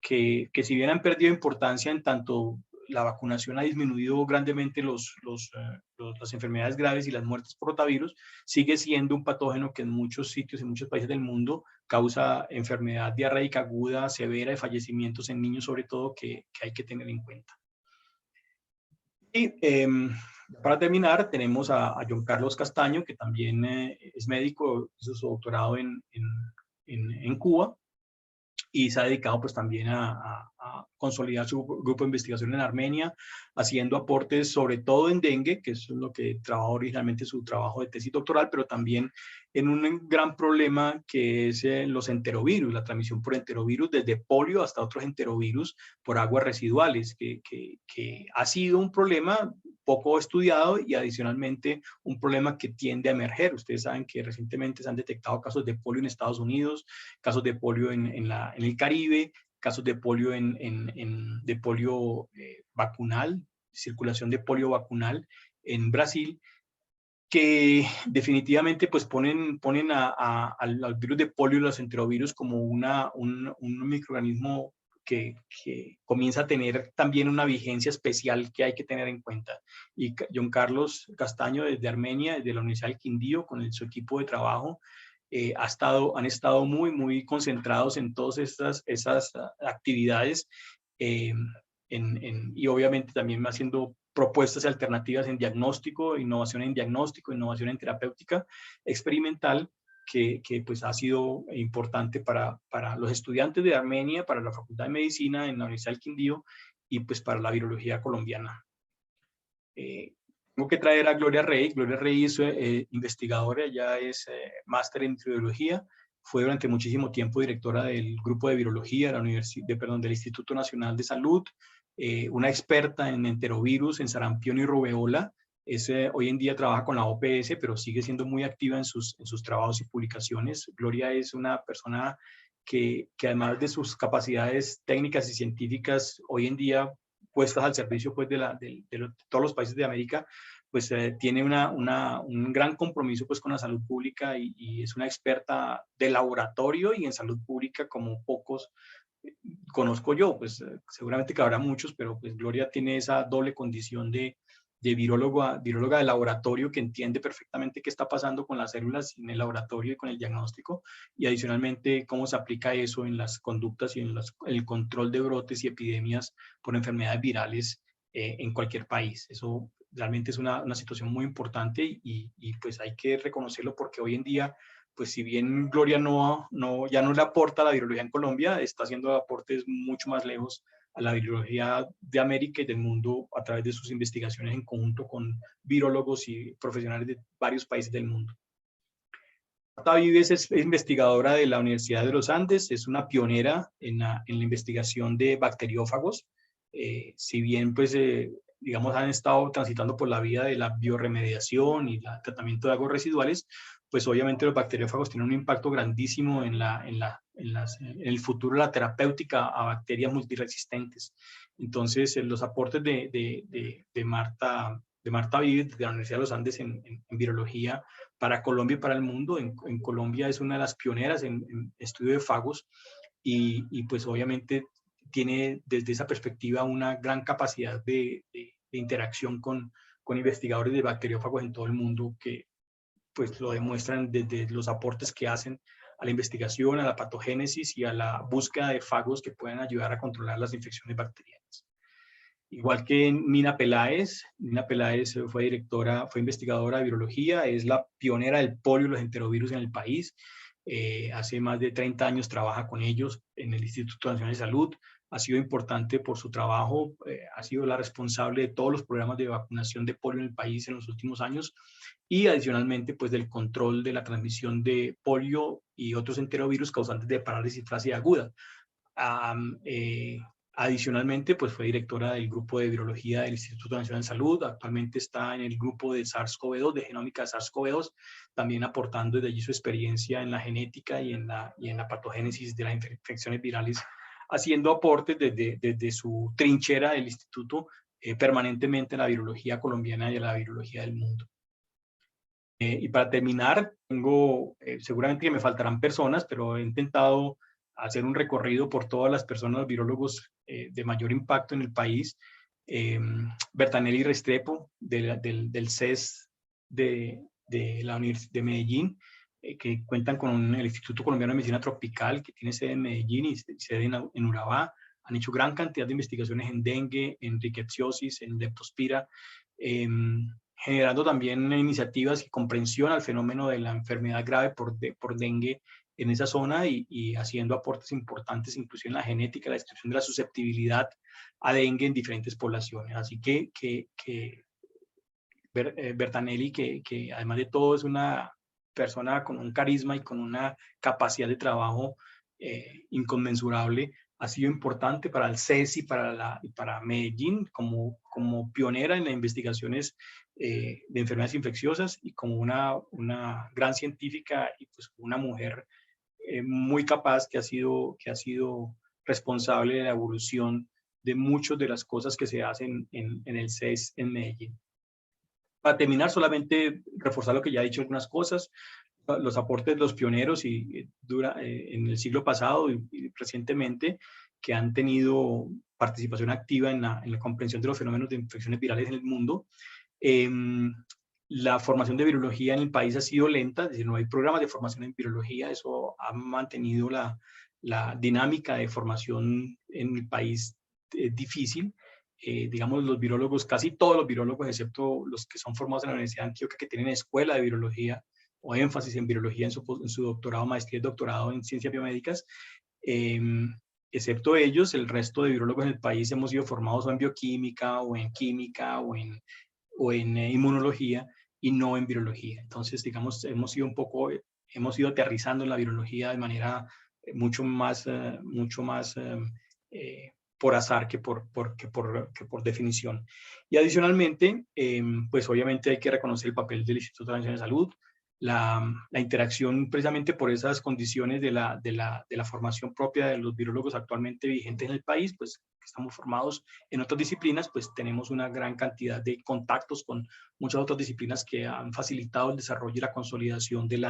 que si bien han perdido importancia en tanto la vacunación ha disminuido grandemente las enfermedades graves y las muertes por rotavirus, sigue siendo un patógeno que en muchos sitios, en muchos países del mundo, causa enfermedad diarreica aguda, severa, y fallecimientos en niños sobre todo, que hay que tener en cuenta. Y para terminar, tenemos a John Carlos Castaño, que también es médico, hizo su doctorado en Cuba, y se ha dedicado pues también a consolidar su grupo de investigación en Armenia, haciendo aportes sobre todo en dengue, que es lo que trabajó originalmente su trabajo de tesis doctoral, pero también en un gran problema que es los enterovirus, la transmisión por enterovirus, desde polio hasta otros enterovirus por aguas residuales, que ha sido un problema poco estudiado y adicionalmente un problema que tiende a emerger. Ustedes saben que recientemente se han detectado casos de polio en Estados Unidos, casos de polio en el Caribe, casos de polio, de polio vacunal, circulación de polio vacunal en Brasil, que definitivamente pues ponen al virus de polio y los enterovirus como un microorganismo que comienza a tener también una vigencia especial que hay que tener en cuenta. Y John Carlos Castaño, desde Armenia, desde la Universidad del Quindío, con su equipo de trabajo, han estado muy concentrados en todas esas actividades, y obviamente también haciendo propuestas alternativas en diagnóstico, innovación en terapéutica experimental, que pues ha sido importante para los estudiantes de Armenia, para la Facultad de Medicina en la Universidad del Quindío, y pues para la virología colombiana. Tengo que traer a Gloria Rey. Gloria Rey es investigadora, ella es máster en microbiología, fue durante muchísimo tiempo directora del grupo de virología del Instituto Nacional de Salud, una experta en enterovirus, en sarampión y rubeola. Hoy en día trabaja con la OPS, pero sigue siendo muy activa en sus trabajos y publicaciones. Gloria es una persona que además de sus capacidades técnicas y científicas, hoy en día puestas al servicio pues, de todos los países de América, pues tiene un gran compromiso pues, con la salud pública, y es una experta de laboratorio y en salud pública como pocos conozco yo. Pues seguramente que habrá muchos, pero pues Gloria tiene esa doble condición de viróloga de laboratorio, que entiende perfectamente qué está pasando con las células en el laboratorio y con el diagnóstico, y adicionalmente cómo se aplica eso en las conductas y en el control de brotes y epidemias por enfermedades virales en cualquier país. Eso realmente es una situación muy importante, y pues hay que reconocerlo, porque hoy en día, pues si bien Gloria ya no le aporta a la virología en Colombia, está haciendo aportes mucho más lejos a la virología de América y del mundo a través de sus investigaciones en conjunto con virólogos y profesionales de varios países del mundo. Marta Vives es investigadora de la Universidad de los Andes, es una pionera en la investigación de bacteriófagos. Si bien pues digamos han estado transitando por la vía de la bioremediación y el tratamiento de aguas residuales, pues obviamente los bacteriófagos tienen un impacto grandísimo en el futuro de la terapéutica a bacterias multiresistentes. Entonces, los aportes de Marta Vives, de la Universidad de los Andes en virología para Colombia y para el mundo. En Colombia es una de las pioneras en estudio de fagos, y pues obviamente tiene desde esa perspectiva una gran capacidad de interacción con investigadores de bacteriófagos en todo el mundo, que pues lo demuestran desde los aportes que hacen a la investigación, a la patogénesis y a la búsqueda de fagos que puedan ayudar a controlar las infecciones bacterianas. Igual que Nina Peláez fue investigadora de virología, es la pionera del polio y los enterovirus en el país. Hace más de 30 años trabaja con ellos en el Instituto Nacional de Salud, ha sido importante por su trabajo, ha sido la responsable de todos los programas de vacunación de polio en el país en los últimos años y adicionalmente pues del control de la transmisión de polio y otros enterovirus causantes de parálisis flácida aguda. Adicionalmente, pues fue directora del grupo de virología del Instituto Nacional de Salud. Actualmente está en el grupo de SARS-CoV-2, de genómica de SARS-CoV-2, también aportando desde allí su experiencia en la genética y en la patogénesis de las infecciones virales, haciendo aportes desde su trinchera del instituto permanentemente en la virología colombiana y en la virología del mundo. Y para terminar, seguramente que me faltarán personas, pero he intentado hacer un recorrido por todas las personas, los virólogos de mayor impacto en el país. Bertanelli Restrepo, del CES de la Universidad de Medellín, que cuentan con el Instituto Colombiano de Medicina Tropical, que tiene sede en Medellín y sede en Urabá. Han hecho gran cantidad de investigaciones en dengue, en rickettsiosis, en leptospira, generando también iniciativas y comprensión al fenómeno de la enfermedad grave por dengue en esa zona y haciendo aportes importantes incluso en la genética, la distribución de la susceptibilidad a dengue en diferentes poblaciones. Así que Bertanelli, que además de todo es una persona con un carisma y con una capacidad de trabajo inconmensurable, ha sido importante para el CES y para Medellín como pionera en las investigaciones de enfermedades infecciosas y como una gran científica y pues una mujer muy capaz que ha sido responsable de la evolución de muchas de las cosas que se hacen en el CES en Medellín. Para terminar, solamente reforzar lo que ya he dicho, algunas cosas, los aportes de los pioneros en el siglo pasado y recientemente, que han tenido participación activa en la comprensión de los fenómenos de infecciones virales en el mundo. La formación de virología en el país ha sido lenta, es decir, no hay programas de formación en virología, eso ha mantenido la dinámica de formación en el país difícil. Digamos, los virólogos, casi todos los virólogos, excepto los que son formados en la Universidad de Antioquia, que tienen escuela de virología o énfasis en virología en su doctorado, maestría y doctorado en ciencias biomédicas, excepto ellos, el resto de virólogos en el país hemos sido formados o en bioquímica o en química o en inmunología y no en virología. Entonces, digamos, hemos ido aterrizando en la virología de manera mucho más por azar que por definición. Y adicionalmente, pues obviamente hay que reconocer el papel del Instituto Nacional de Salud, la interacción precisamente por esas condiciones de la formación propia de los virólogos actualmente vigentes en el país, pues estamos formados en otras disciplinas, pues tenemos una gran cantidad de contactos con muchas otras disciplinas que han facilitado el desarrollo y la consolidación el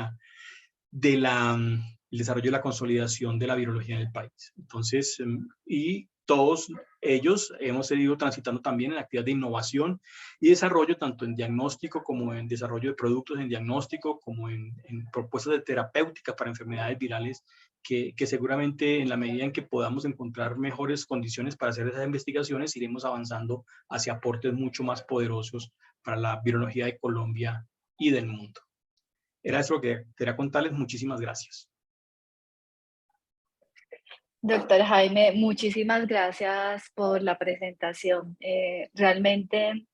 desarrollo y la consolidación de la virología en el país. Entonces, y todos ellos hemos ido transitando también en actividades de innovación y desarrollo, tanto en diagnóstico como en desarrollo de productos en diagnóstico, como en propuestas de terapéuticas para enfermedades virales, que seguramente en la medida en que podamos encontrar mejores condiciones para hacer esas investigaciones, iremos avanzando hacia aportes mucho más poderosos para la virología de Colombia y del mundo. Era eso lo que quería contarles. Muchísimas gracias. Doctor Jaime, muchísimas gracias por la presentación. Realmente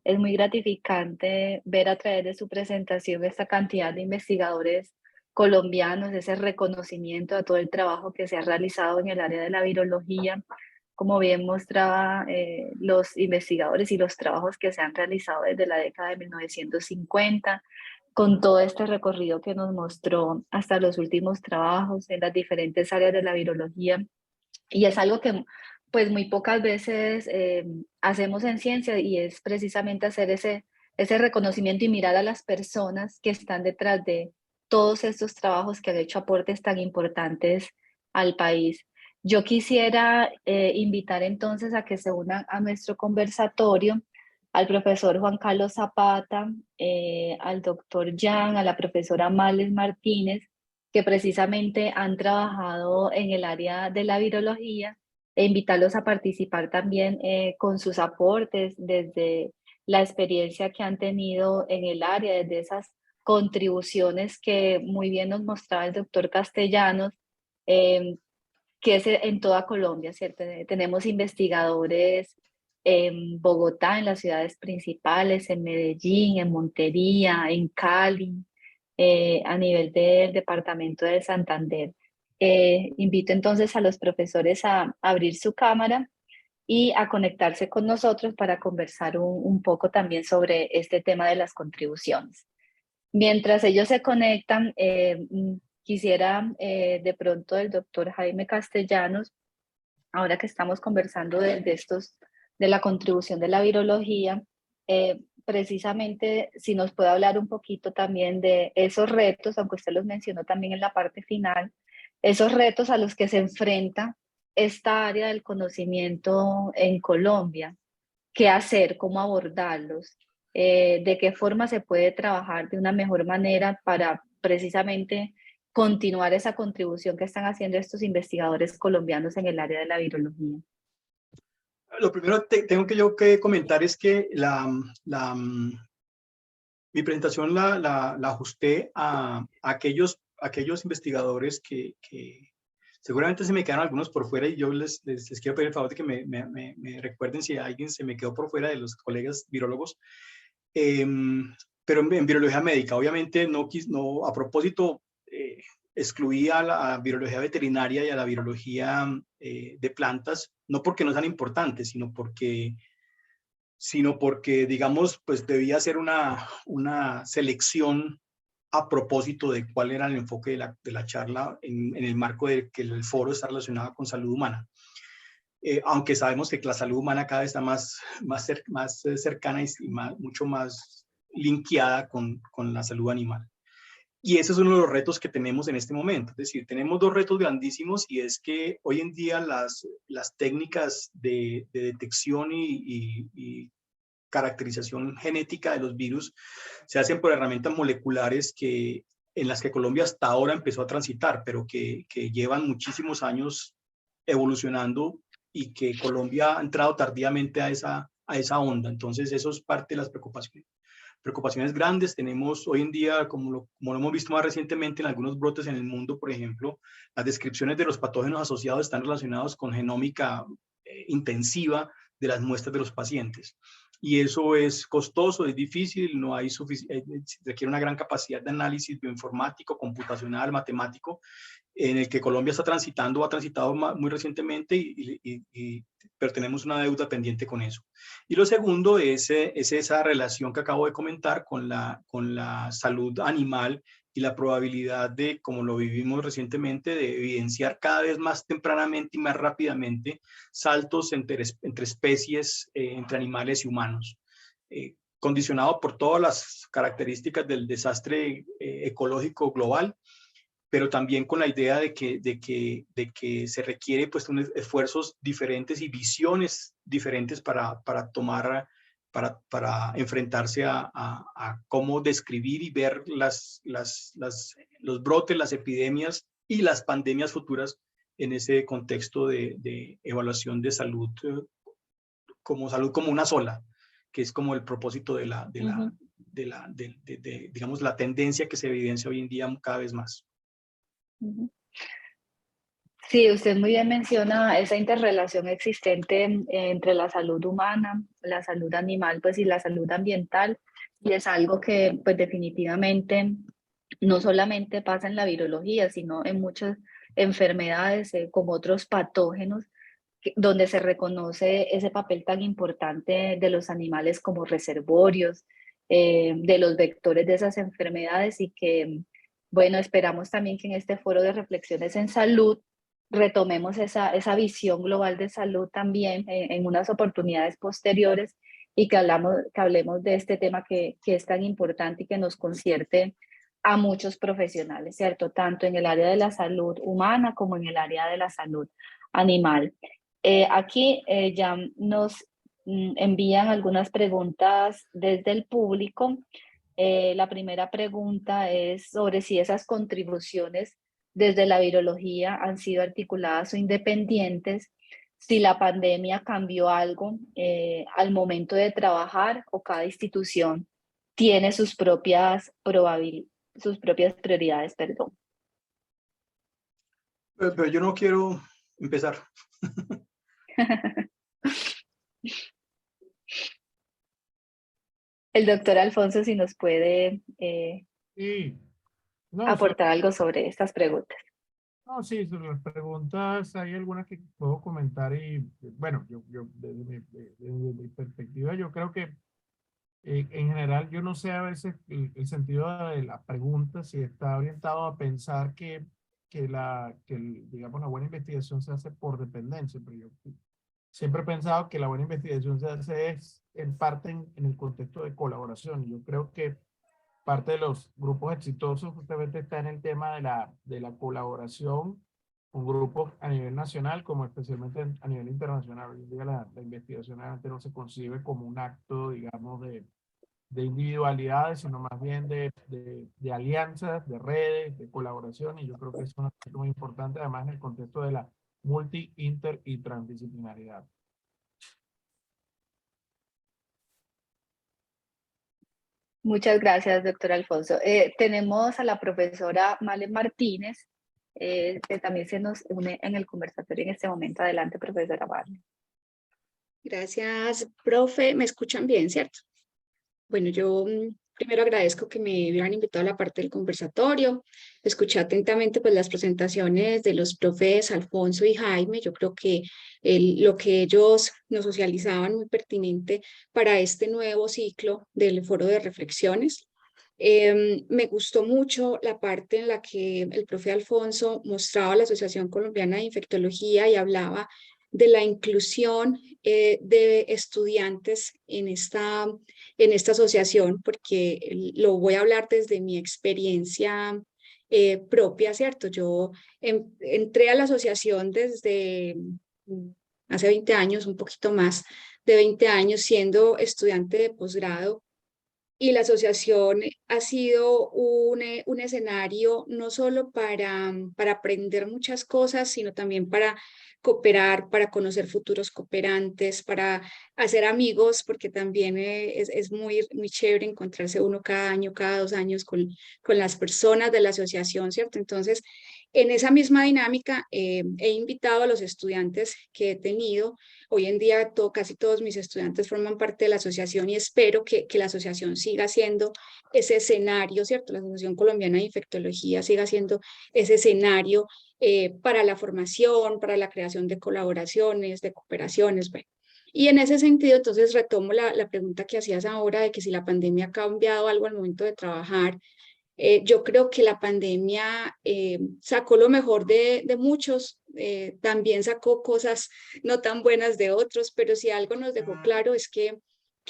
es muy gratificante ver a través de su presentación esta cantidad de investigadores colombianos, ese reconocimiento a todo el trabajo que se ha realizado en el área de la virología. Como bien mostraba los investigadores y los trabajos que se han realizado desde la década de 1950, con todo este recorrido que nos mostró hasta los últimos trabajos en las diferentes áreas de la virología. Y es algo que pues muy pocas veces hacemos en ciencia, y es precisamente hacer ese reconocimiento y mirar a las personas que están detrás de todos estos trabajos que han hecho aportes tan importantes al país. Yo quisiera invitar entonces a que se unan a nuestro conversatorio al profesor Juan Carlos Zapata, al doctor Jan, a la profesora Males Martínez, que precisamente han trabajado en el área de la virología, e invitarlos a participar también con sus aportes desde la experiencia que han tenido en el área, desde esas contribuciones que muy bien nos mostraba el doctor Castellanos, que es en toda Colombia, ¿cierto? Tenemos investigadores en Bogotá, en las ciudades principales, en Medellín, en Montería, en Cali, a nivel del departamento de Santander. Invito entonces a los profesores a abrir su cámara y a conectarse con nosotros para conversar un poco también sobre este tema de las contribuciones. Mientras ellos se conectan, quisiera de pronto el doctor Jaime Castellanos, ahora que estamos conversando de la contribución de la virología, precisamente si nos puede hablar un poquito también de esos retos, aunque usted los mencionó también en la parte final, esos retos a los que se enfrenta esta área del conocimiento en Colombia, qué hacer, cómo abordarlos, de qué forma se puede trabajar de una mejor manera para precisamente continuar esa contribución que están haciendo estos investigadores colombianos en el área de la virología. Lo primero que tengo que comentar es que mi presentación la ajusté a aquellos investigadores que seguramente se me quedaron algunos por fuera, y yo les quiero pedir el favor de que me recuerden si alguien se me quedó por fuera de los colegas virólogos. Pero en virología médica, obviamente no a propósito, excluí a la virología veterinaria y a la virología de plantas, no porque no sean importantes, sino porque digamos, pues debía ser una selección a propósito de cuál era el enfoque de la charla en el marco de que el foro está relacionado con salud humana. Aunque sabemos que la salud humana cada vez está más cercana y mucho más linkeada con la salud animal. Y ese es uno de los retos que tenemos en este momento. Es decir, tenemos dos retos grandísimos, y es que hoy en día las técnicas de detección y caracterización genética de los virus se hacen por herramientas moleculares en las que Colombia hasta ahora empezó a transitar, pero que llevan muchísimos años evolucionando, y que Colombia ha entrado tardíamente a esa onda. Entonces, eso es parte de las preocupaciones grandes. Tenemos hoy en día, como lo hemos visto más recientemente en algunos brotes en el mundo, por ejemplo, las descripciones de los patógenos asociados están relacionados con genómica intensiva de las muestras de los pacientes. Y eso es costoso, es difícil, no hay requiere una gran capacidad de análisis bioinformático, computacional, matemático, en el que Colombia ha transitado muy recientemente, pero tenemos una deuda pendiente con eso. Y lo segundo es esa relación que acabo de comentar con la salud animal y la probabilidad de, como lo vivimos recientemente, de evidenciar cada vez más tempranamente y más rápidamente saltos entre especies, entre animales y humanos, condicionado por todas las características del desastre ecológico global, pero también con la idea de que se requiere pues esfuerzos diferentes y visiones diferentes para enfrentarse a cómo describir y ver los brotes, las epidemias y las pandemias futuras en ese contexto de evaluación de salud como una sola, que es como el propósito digamos, la tendencia que se evidencia hoy en día cada vez más. Sí, usted muy bien menciona esa interrelación existente entre la salud humana, la salud animal, pues, y la salud ambiental, y es algo que pues definitivamente no solamente pasa en la virología, sino en muchas enfermedades como otros patógenos, donde se reconoce ese papel tan importante de los animales como reservorios, de los vectores de esas enfermedades, y que, bueno, esperamos también que en este foro de reflexiones en salud retomemos esa visión global de salud también en unas oportunidades posteriores, y que hablemos de este tema que es tan importante y que nos concierne a muchos profesionales, ¿cierto? Tanto en el área de la salud humana como en el área de la salud animal. Aquí ya nos envían algunas preguntas desde el público. La primera pregunta es sobre si esas contribuciones desde la virología han sido articuladas o independientes, si la pandemia cambió algo al momento de trabajar, o cada institución tiene sus propias prioridades, perdón. Pero yo no quiero empezar. El doctor Alfonso, si nos puede Sí, no, aportar algo sobre estas preguntas. no, sí, sobre las preguntas hay algunas que puedo comentar y bueno, desde mi perspectiva, yo creo que en general yo no sé a veces el sentido de la pregunta si está orientado a pensar digamos, la buena investigación se hace por dependencia, pero yo siempre he pensado que la buena investigación se hace es en parte en el contexto de colaboración. Y yo creo que parte de los grupos exitosos justamente está en el tema de la colaboración con grupos a nivel nacional, como especialmente a nivel internacional. Hoy en día la investigación realmente no se concibe como un acto, digamos, de individualidades, sino más bien de alianzas, de redes, de colaboración, y yo creo que es un aspecto muy importante, además en el contexto de la multi, inter y transdisciplinaridad. Muchas gracias, doctor Alfonso. Tenemos a la profesora Malen Martínez, que también se nos une en el conversatorio en este momento. Adelante, profesora Malen. Gracias, profe. ¿Me escuchan bien, cierto? Bueno, yo primero agradezco que me hubieran invitado a la parte del conversatorio. Escuché atentamente pues, las presentaciones de los profes Alfonso y Jaime. Yo creo que lo que ellos nos socializaban muy pertinente para este nuevo ciclo del foro de reflexiones. Me gustó mucho la parte en la que el profe Alfonso mostraba la Asociación Colombiana de Infectología y hablaba de la inclusión de estudiantes en esta asociación, porque lo voy a hablar desde mi experiencia propia, ¿cierto? Yo entré a la asociación desde hace 20 años, un poquito más de 20 años, siendo estudiante de posgrado. Y la asociación ha sido un escenario no solo para aprender muchas cosas, sino también para cooperar, para conocer futuros cooperantes, para hacer amigos, porque también es muy, muy chévere encontrarse uno cada año, cada 2 años con las personas de la asociación, ¿cierto? Entonces, en esa misma dinámica, he invitado a los estudiantes que he tenido. Hoy en día casi todos mis estudiantes forman parte de la asociación y espero que la asociación siga siendo ese escenario, ¿cierto? La Asociación Colombiana de Infectología siga siendo ese escenario para la formación, para la creación de colaboraciones, de cooperaciones. Bueno. Y en ese sentido, entonces retomo la pregunta que hacías ahora de que si la pandemia ha cambiado algo al momento de trabajar. Yo creo que la pandemia sacó lo mejor de muchos, también sacó cosas no tan buenas de otros, pero si algo nos dejó claro es que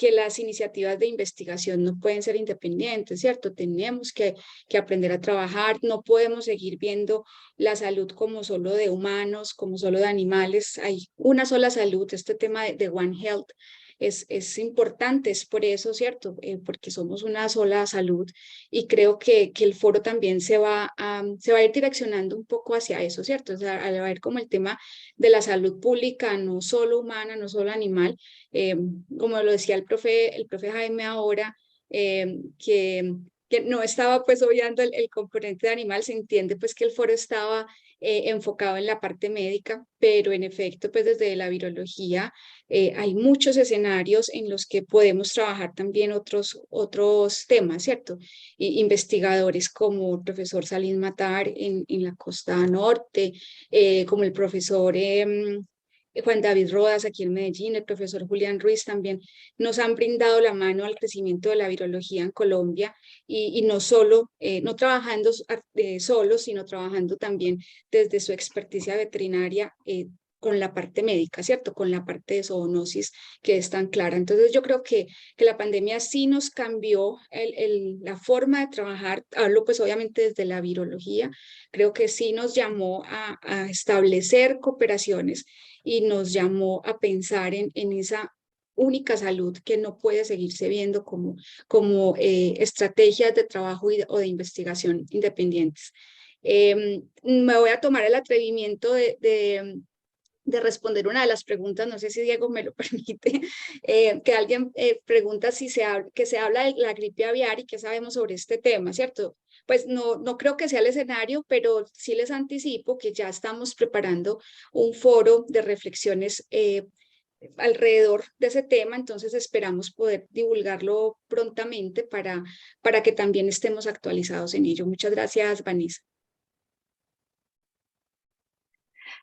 las iniciativas de investigación no pueden ser independientes, ¿cierto? Tenemos que aprender a trabajar, no podemos seguir viendo la salud como solo de humanos, como solo de animales. Hay una sola salud, este tema de One Health. Es importante, es por eso, ¿cierto? Porque somos una sola salud y creo que el foro también se va a ir direccionando un poco hacia eso, ¿cierto? O sea, a ver como el tema de la salud pública, no solo humana, no solo animal, como lo decía el profe Jaime ahora, que no estaba pues obviando el componente de animal, se entiende pues que el foro estaba enfocado en la parte médica, pero en efecto pues desde la virología hay muchos escenarios en los que podemos trabajar también otros temas, ¿cierto? Investigadores como el profesor Salim Matar en la costa norte, como el profesor Juan David Rodas aquí en Medellín, el profesor Julián Ruiz también nos han brindado la mano al crecimiento de la virología en Colombia y no solo, no trabajando solos, sino trabajando también desde su experticia veterinaria con la parte médica, ¿cierto? Con la parte de zoonosis que es tan clara. Entonces yo creo que la pandemia sí nos cambió la forma de trabajar, hablo pues obviamente desde la virología, creo que sí nos llamó a establecer cooperaciones y nos llamó a pensar en esa única salud que no puede seguirse viendo como estrategias de trabajo o de investigación independientes. Me voy a tomar el atrevimiento de responder una de las preguntas, no sé si Diego me lo permite, que alguien pregunta que se habla de la gripe aviar y qué sabemos sobre este tema, ¿cierto? pues no creo que sea el escenario, pero sí les anticipo que ya estamos preparando un foro de reflexiones alrededor de ese tema, entonces esperamos poder divulgarlo prontamente para que también estemos actualizados en ello. Muchas gracias, Vanessa.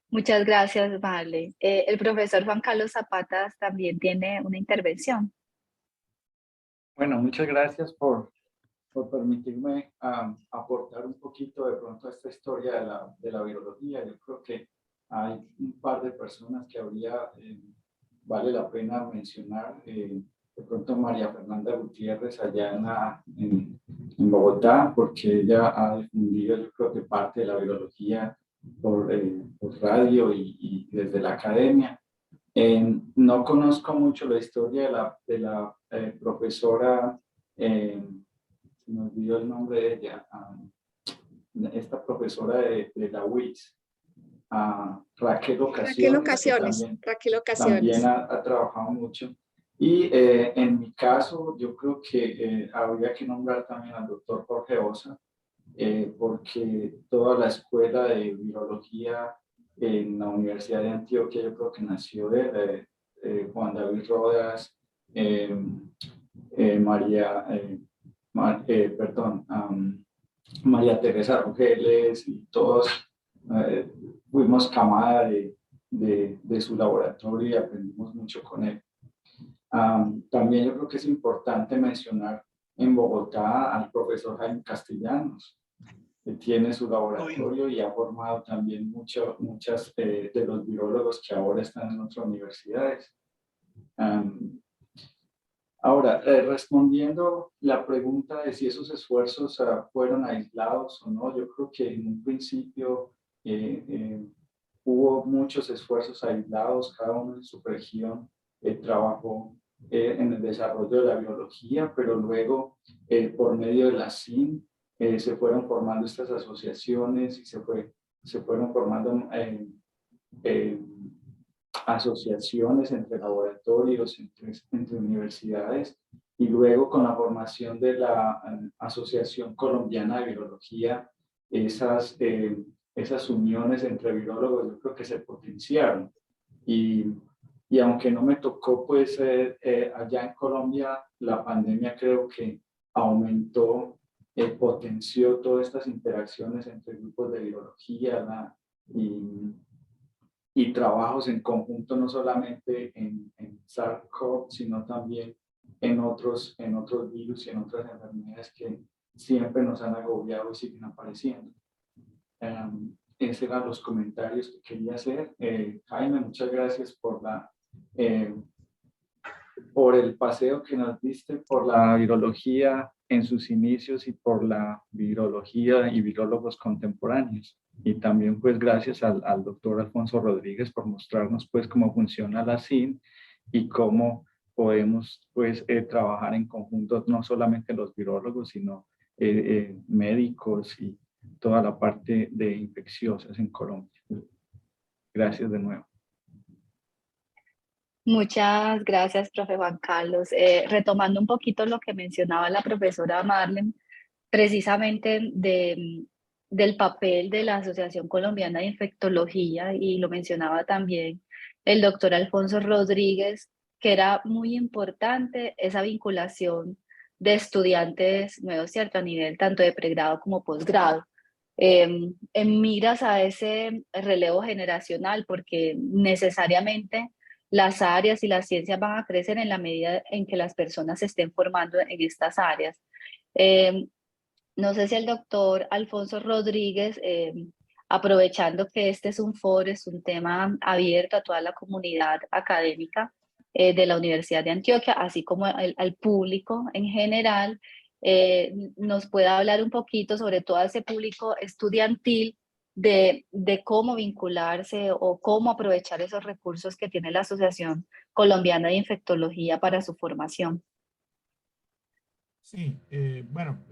Muchas gracias, Vale. El profesor Juan Carlos Zapata también tiene una intervención. Bueno, muchas gracias por permitirme aportar un poquito de pronto a esta historia de la virología. Yo creo que hay un par de personas que vale la pena mencionar. De pronto María Fernanda Gutiérrez allá en Bogotá, porque ella ha difundido, yo creo que parte de la virología por radio y desde la academia. No conozco mucho la historia de la profesora, se me olvidó el nombre de ella, esta profesora de la UIS, Raquel Ocasiones, Raquel también Ocasiones. ha trabajado mucho. Y en mi caso, yo creo que habría que nombrar también al doctor Jorge Osa, porque toda la escuela de virología en la Universidad de Antioquia, yo creo que nació de Juan David Rodas, María Teresa Rogeles, y todos fuimos camada de su laboratorio y aprendimos mucho con él. También yo creo que es importante mencionar en Bogotá al profesor Jaime Castellanos, que tiene su laboratorio y ha formado también muchas de los virólogos que ahora están en otras universidades. Ahora, respondiendo la pregunta de si esos esfuerzos fueron aislados o no, yo creo que en un principio hubo muchos esfuerzos aislados, cada uno en su región trabajó en el desarrollo de la biología, pero luego por medio de la CIN se fueron formando estas asociaciones y se fueron formando asociaciones entre laboratorios, entre universidades, y luego con la formación de la Asociación Colombiana de Virología, esas uniones entre virólogos yo creo que se potenciaron. Y aunque no me tocó pues allá en Colombia, la pandemia creo que aumentó, potenció todas estas interacciones entre grupos de virología y trabajos en conjunto, no solamente en SARS-CoV, sino también en otros virus y en otras enfermedades que siempre nos han agobiado y siguen apareciendo. Esos eran los comentarios que quería hacer. Jaime, muchas gracias por el paseo que nos diste por la virología en sus inicios y por la virología y virólogos contemporáneos. Y también pues gracias al doctor Alfonso Rodríguez por mostrarnos pues cómo funciona la CIN y cómo podemos pues trabajar en conjunto, no solamente los virólogos, sino médicos y toda la parte de infecciosas en Colombia. Gracias de nuevo. Muchas gracias, profe Juan Carlos. Retomando un poquito lo que mencionaba la profesora Marlene, precisamente del papel de la Asociación Colombiana de Infectología, y lo mencionaba también el doctor Alfonso Rodríguez, que era muy importante esa vinculación de estudiantes nuevos, ¿cierto? A nivel tanto de pregrado como posgrado. En miras a ese relevo generacional, porque necesariamente las áreas y las ciencias van a crecer en la medida en que las personas se estén formando en estas áreas. No sé si el doctor Alfonso Rodríguez, aprovechando que este es un foro, es un tema abierto a toda la comunidad académica de la Universidad de Antioquia, así como al público en general, nos pueda hablar un poquito sobre todo ese público estudiantil de cómo vincularse o cómo aprovechar esos recursos que tiene la Asociación Colombiana de Infectología para su formación. Sí, bueno,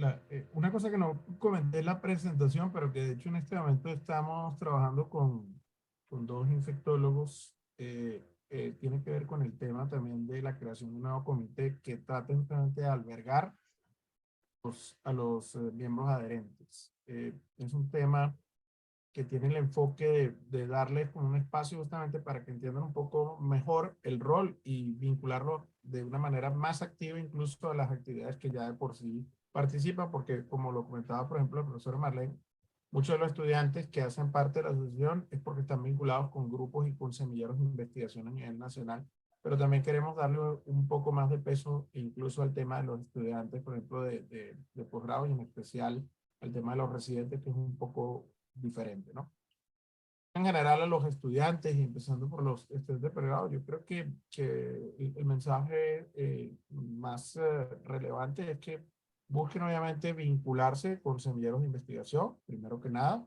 una cosa que no comenté en la presentación, pero que de hecho en este momento estamos trabajando con dos infectólogos, tiene que ver con el tema también de la creación de un nuevo comité que trata justamente de albergar miembros adherentes. Es un tema que tiene el enfoque de darles como un espacio justamente para que entiendan un poco mejor el rol y vincularlo de una manera más activa incluso a las actividades que ya de por sí participan, porque como lo comentaba por ejemplo el profesor Marlene, muchos de los estudiantes que hacen parte de la asociación es porque están vinculados con grupos y con semilleros de investigación a nivel nacional, pero también queremos darle un poco más de peso incluso al tema de los estudiantes, por ejemplo, de posgrado y en especial al tema de los residentes, que es un poco diferente, ¿no? En general a los estudiantes, y empezando por los estudiantes de pregrado, yo creo que el mensaje más relevante es que busquen obviamente vincularse con semilleros de investigación, primero que nada,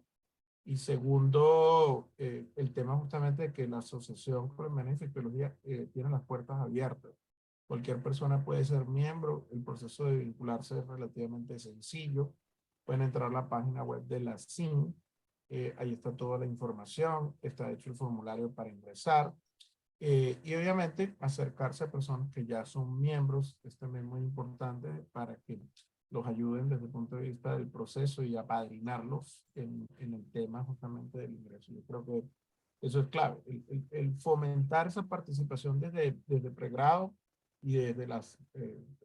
y segundo, el tema justamente de que la Asociación Colombiana de Infectología tiene las puertas abiertas. Cualquier persona puede ser miembro, el proceso de vincularse es relativamente sencillo. Pueden entrar a la página web de la CIN, ahí está toda la información, está hecho el formulario para ingresar. Y obviamente acercarse a personas que ya son miembros es también muy importante para que los ayuden desde el punto de vista del proceso y apadrinarlos en el tema justamente del ingreso. Yo creo que eso es clave, el fomentar esa participación desde pregrado y desde las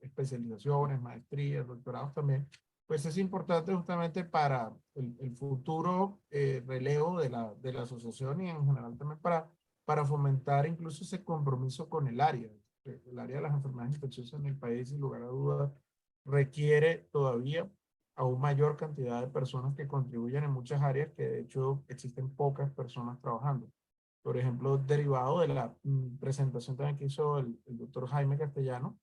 especializaciones, maestrías, doctorados también, pues es importante justamente para el futuro relevo de la asociación y en general también para fomentar incluso ese compromiso con el área. El área de las enfermedades infecciosas en el país, sin lugar a dudas, requiere todavía aún mayor cantidad de personas que contribuyen en muchas áreas que de hecho existen pocas personas trabajando. Por ejemplo, derivado de la presentación también que hizo el doctor Jaime Castellano,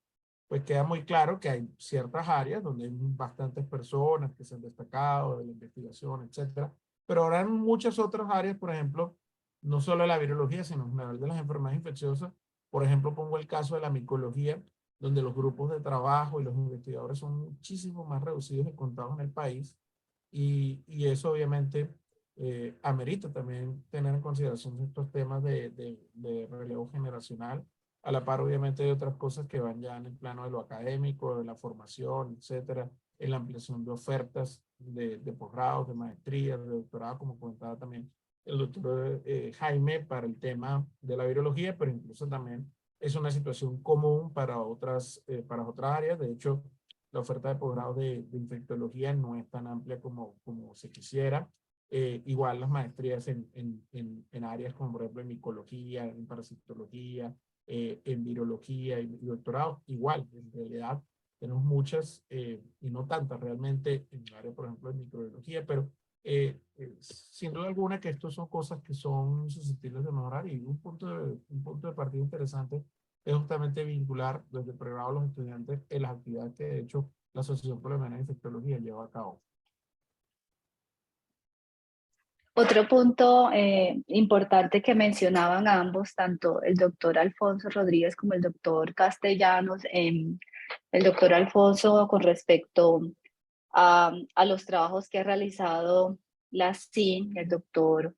pues queda muy claro que hay ciertas áreas donde hay bastantes personas que se han destacado de la investigación, etcétera, pero ahora en muchas otras áreas, por ejemplo, no solo de la virología, sino en general de las enfermedades infecciosas. Por ejemplo, pongo el caso de la micología, donde los grupos de trabajo y los investigadores son muchísimo más reducidos y contados en el país, y eso obviamente amerita también tener en consideración estos temas de relevo generacional, a la par obviamente de otras cosas que van ya en el plano de lo académico, de la formación, etcétera, en la ampliación de ofertas de posgrados, de maestrías, de doctorado, como comentaba también el doctor Jaime, para el tema de la virología, pero incluso también es una situación común para otras áreas. De hecho, la oferta de posgrado de infectología no es tan amplia como se quisiera. Igual las maestrías en áreas como por ejemplo en micología, en parasitología, en virología y doctorado, igual, en realidad tenemos muchas y no tantas realmente en el área, por ejemplo, de microbiología, pero sin duda alguna que estas son cosas que son susceptibles de mejorar, y un punto de partida interesante es justamente vincular desde pregrado a los estudiantes en las actividades que de hecho la Asociación Colombiana de Infectología lleva a cabo. Otro punto importante que mencionaban ambos, tanto el doctor Alfonso Rodríguez como el doctor Castellanos, el doctor Alfonso con respecto a los trabajos que ha realizado la CIN, el doctor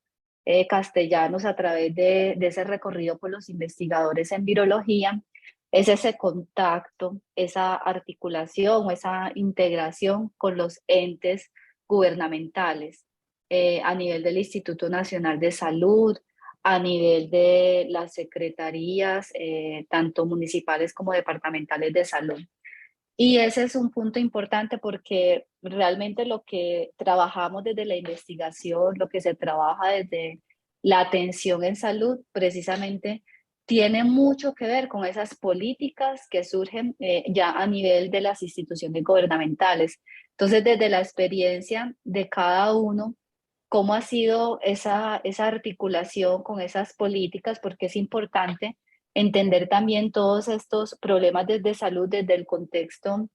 Castellanos a través de ese recorrido por los investigadores en virología, es ese contacto, esa articulación o esa integración con los entes gubernamentales a nivel del Instituto Nacional de Salud, a nivel de las secretarías, tanto municipales como departamentales de salud. Y ese es un punto importante porque realmente lo que trabajamos desde la investigación, lo que se trabaja desde la atención en salud, precisamente tiene mucho que ver con esas políticas que surgen ya a nivel de las instituciones gubernamentales. Entonces, desde la experiencia de cada uno, cómo ha sido esa articulación con esas políticas, porque es importante entender también todos estos problemas desde salud, desde el contexto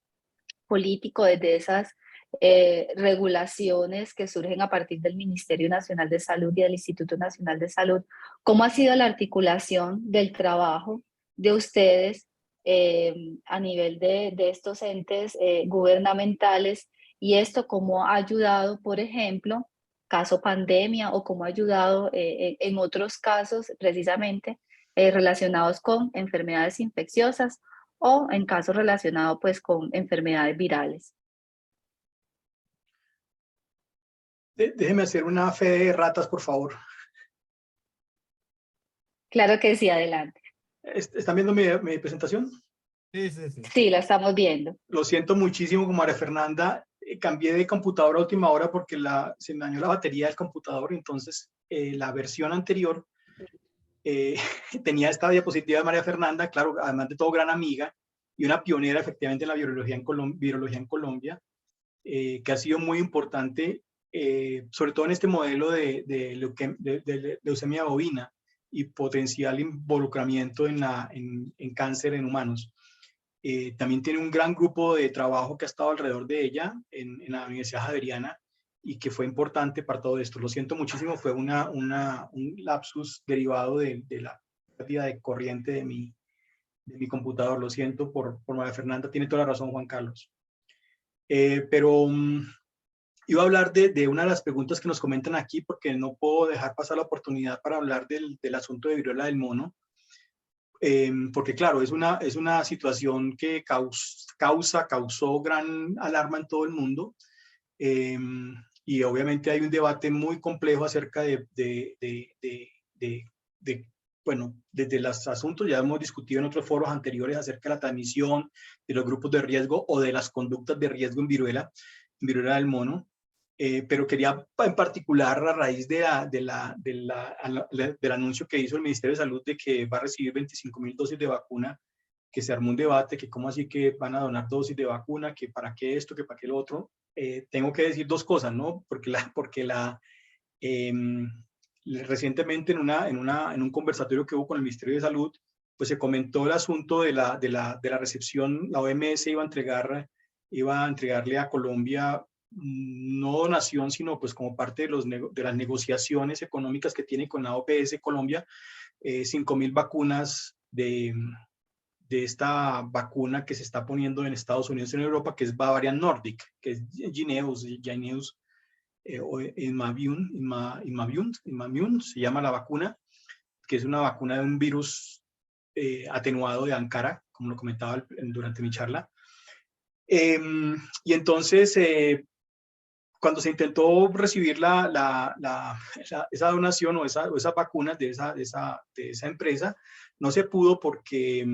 político, desde esas regulaciones que surgen a partir del Ministerio Nacional de Salud y del Instituto Nacional de Salud. ¿Cómo ha sido la articulación del trabajo de ustedes a nivel de estos entes gubernamentales? Y esto cómo ha ayudado, por ejemplo, caso pandemia, o cómo ha ayudado en otros casos precisamente relacionados con enfermedades infecciosas o en casos relacionados pues con enfermedades virales. Déjeme hacer una fe de ratas, por favor. Claro que sí, adelante. ¿Están viendo mi presentación? Sí, sí, sí. Sí, la estamos viendo. Lo siento muchísimo con María Fernanda. Cambié de computadora a última hora porque se me dañó la batería del computador. Entonces, la versión anterior tenía esta diapositiva de María Fernanda, claro, además de todo gran amiga y una pionera efectivamente en la virología en Colombia, que ha sido muy importante, sobre todo en este modelo de leucemia bovina y potencial involucramiento en cáncer en humanos. También tiene un gran grupo de trabajo que ha estado alrededor de ella en la Universidad Javeriana y que fue importante para todo esto. Lo siento muchísimo, fue un lapsus derivado de la pérdida de corriente de mi computador. Lo siento por María Fernanda, tiene toda la razón Juan Carlos. Pero iba a hablar de una de las preguntas que nos comentan aquí porque no puedo dejar pasar la oportunidad para hablar del asunto de viruela del mono. Porque claro, es una situación que causó gran alarma en todo el mundo, y obviamente hay un debate muy complejo acerca bueno, desde los asuntos, ya hemos discutido en otros foros anteriores acerca de la transmisión, de los grupos de riesgo o de las conductas de riesgo en viruela del mono. Pero quería en particular a raíz del anuncio que hizo el Ministerio de Salud de que va a recibir 25.000 dosis de vacuna, que se armó un debate que cómo así que van a donar dosis de vacuna, que para qué esto, que para qué lo otro. Tengo que decir dos cosas, ¿no? Porque recientemente en un conversatorio que hubo con el Ministerio de Salud, pues se comentó el asunto de la recepción. La OMS iba a entregarle a Colombia no donación, sino pues como parte de las negociaciones económicas que tiene con la OPS Colombia, 5.000 vacunas de esta vacuna que se está poniendo en Estados Unidos y en Europa, que es Bavarian Nordic, que es Jynneos, o Imavium, se llama la vacuna, que es una vacuna de un virus atenuado de Ankara, como lo comentaba durante mi charla. Y entonces, cuando se intentó recibir esa donación o esas vacunas de esa empresa, no se pudo porque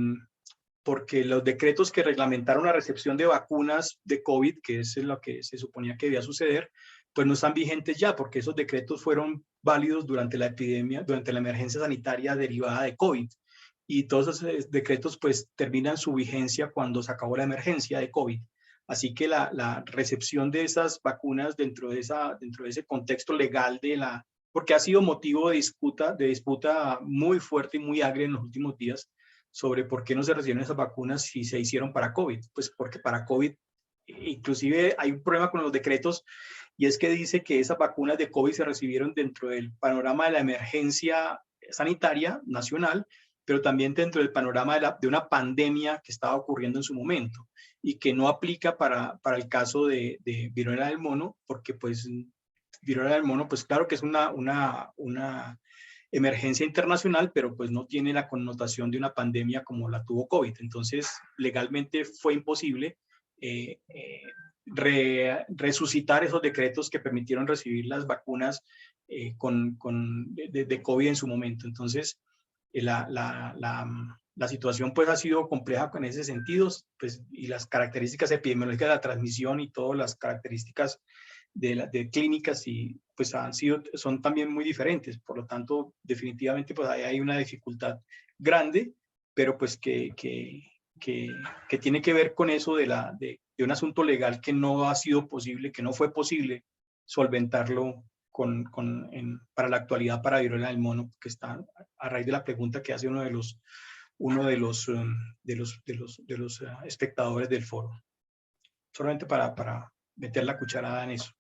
los decretos que reglamentaron la recepción de vacunas de COVID, que es lo que se suponía que debía suceder, pues no están vigentes ya, porque esos decretos fueron válidos durante la epidemia, durante la emergencia sanitaria derivada de COVID. Y todos esos decretos pues terminan su vigencia cuando se acabó la emergencia de COVID. Así que la recepción de esas vacunas dentro de ese contexto legal porque ha sido motivo de disputa muy fuerte y muy agria en los últimos días sobre por qué no se recibieron esas vacunas si se hicieron para COVID. Pues porque para COVID, inclusive hay un problema con los decretos, y es que dice que esas vacunas de COVID se recibieron dentro del panorama de la emergencia sanitaria nacional, pero también dentro del panorama de una pandemia que estaba ocurriendo en su momento, y que no aplica para el caso de viruela del mono, porque pues viruela del mono, pues claro que es una emergencia internacional, pero pues no tiene la connotación de una pandemia como la tuvo COVID. Entonces, legalmente fue imposible resucitar esos decretos que permitieron recibir las vacunas de COVID en su momento. Entonces, la situación pues ha sido compleja en ese sentido, pues, y las características epidemiológicas de la transmisión y todas las características de clínicas y pues son también muy diferentes. Por lo tanto, definitivamente pues hay una dificultad grande, pero pues que tiene que ver con eso de un asunto legal que no ha sido posible, que no fue posible solventarlo para la actualidad para viruela del mono, que está a raíz de la pregunta que hace uno de los espectadores del foro. Solamente para meter la cucharada en eso.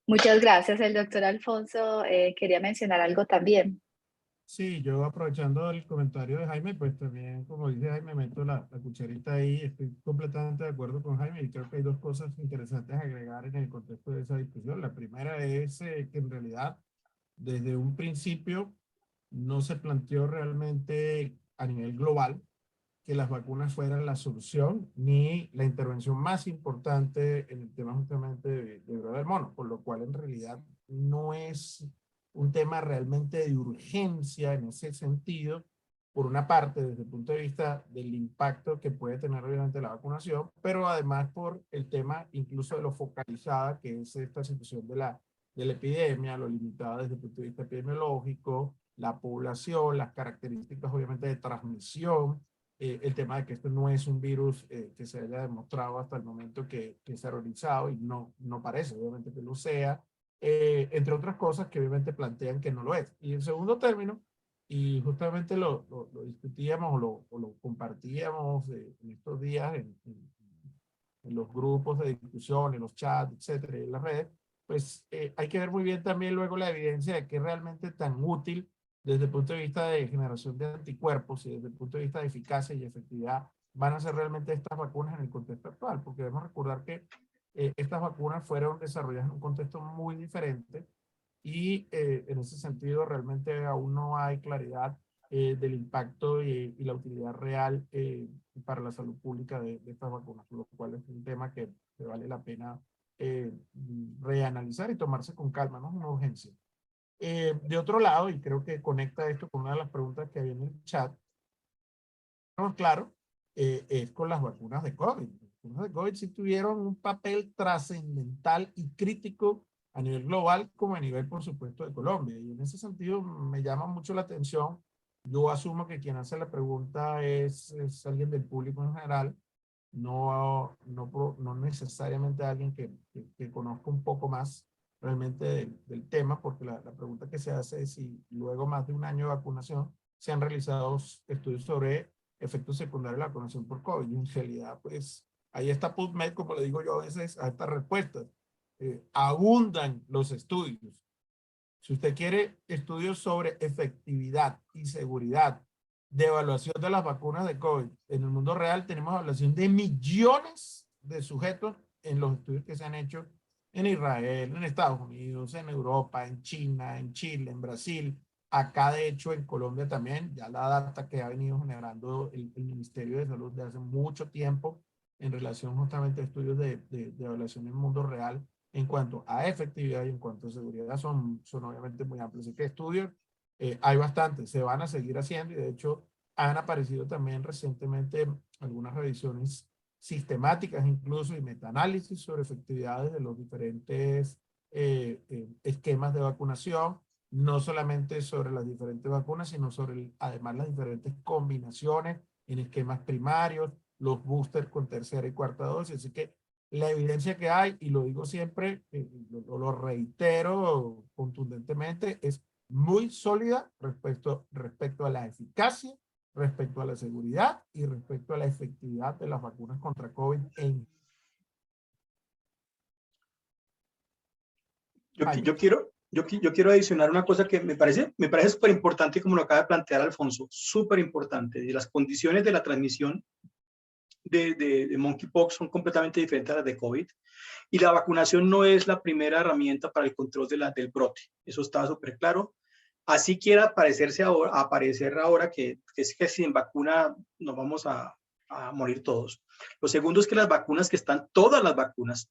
Muchas gracias. El doctor Alfonso quería mencionar algo también. Sí, yo aprovechando el comentario de Jaime, pues también, como dice Jaime, meto la cucharita ahí. Estoy completamente de acuerdo con Jaime y creo que hay dos cosas interesantes a agregar en el contexto de esa discusión. La primera es que en realidad, desde un principio, no se planteó realmente a nivel global que las vacunas fueran la solución ni la intervención más importante en el tema justamente de viruela del mono, por lo cual en realidad no es un tema realmente de urgencia en ese sentido, por una parte desde el punto de vista del impacto que puede tener obviamente la vacunación, pero además por el tema incluso de lo focalizada que es esta situación de la epidemia, lo limitada desde el punto de vista epidemiológico, la población, las características obviamente de transmisión, el tema de que esto no es un virus que se haya demostrado hasta el momento que se ha realizado y no parece obviamente que lo sea, entre otras cosas que obviamente plantean que no lo es. Y en segundo término, y justamente lo discutíamos o lo compartíamos en estos días en los grupos de discusión, en los chats, etcétera, en las redes, pues hay que ver muy bien también luego la evidencia de que es realmente tan útil desde el punto de vista de generación de anticuerpos y desde el punto de vista de eficacia y efectividad van a ser realmente estas vacunas en el contexto actual, porque debemos recordar que estas vacunas fueron desarrolladas en un contexto muy diferente y en ese sentido realmente aún no hay claridad del impacto y la utilidad real para la salud pública de estas vacunas, por lo cual es un tema que vale la pena reanalizar y tomarse con calma, no es una urgencia. De otro lado, y creo que conecta esto con una de las preguntas que había en el chat, no, claro, es con las vacunas de COVID. Las vacunas de COVID sí tuvieron un papel trascendental y crítico a nivel global como a nivel, por supuesto, de Colombia. Y en ese sentido me llama mucho la atención. Yo asumo que quien hace la pregunta es alguien del público en general, no necesariamente alguien que conozca un poco más realmente del tema, porque la pregunta que se hace es si luego más de un año de vacunación se han realizado estudios sobre efectos secundarios de la vacunación por COVID. Y en realidad, pues, ahí está PubMed, como le digo yo a veces a estas respuestas. Abundan los estudios. Si usted quiere estudios sobre efectividad y seguridad de evaluación de las vacunas de COVID en el mundo real, tenemos evaluación de millones de sujetos en los estudios que se han hecho en Israel, en Estados Unidos, en Europa, en China, en Chile, en Brasil, acá de hecho en Colombia también, ya la data que ha venido generando el Ministerio de Salud de hace mucho tiempo en relación justamente a estudios de evaluación en el mundo real en cuanto a efectividad y en cuanto a seguridad son obviamente muy amplios. Así que estudios hay bastantes, se van a seguir haciendo y de hecho han aparecido también recientemente algunas revisiones sistemáticas incluso y metaanálisis sobre efectividades de los diferentes esquemas de vacunación, no solamente sobre las diferentes vacunas, sino sobre además las diferentes combinaciones en esquemas primarios, los boosters con tercera y cuarta dosis. Así que la evidencia que hay, y lo digo siempre, lo reitero contundentemente, es muy sólida respecto a la eficacia, respecto a la seguridad y respecto a la efectividad de las vacunas contra COVID. Yo quiero adicionar una cosa que me parece súper importante, como lo acaba de plantear Alfonso, súper importante. De las condiciones de la transmisión de monkeypox son completamente diferentes a las de COVID y la vacunación no es la primera herramienta para el control del brote. Eso está súper claro. Así quiera aparecer ahora que es que sin vacuna nos vamos a morir todos. Lo segundo es que las vacunas que están, todas las vacunas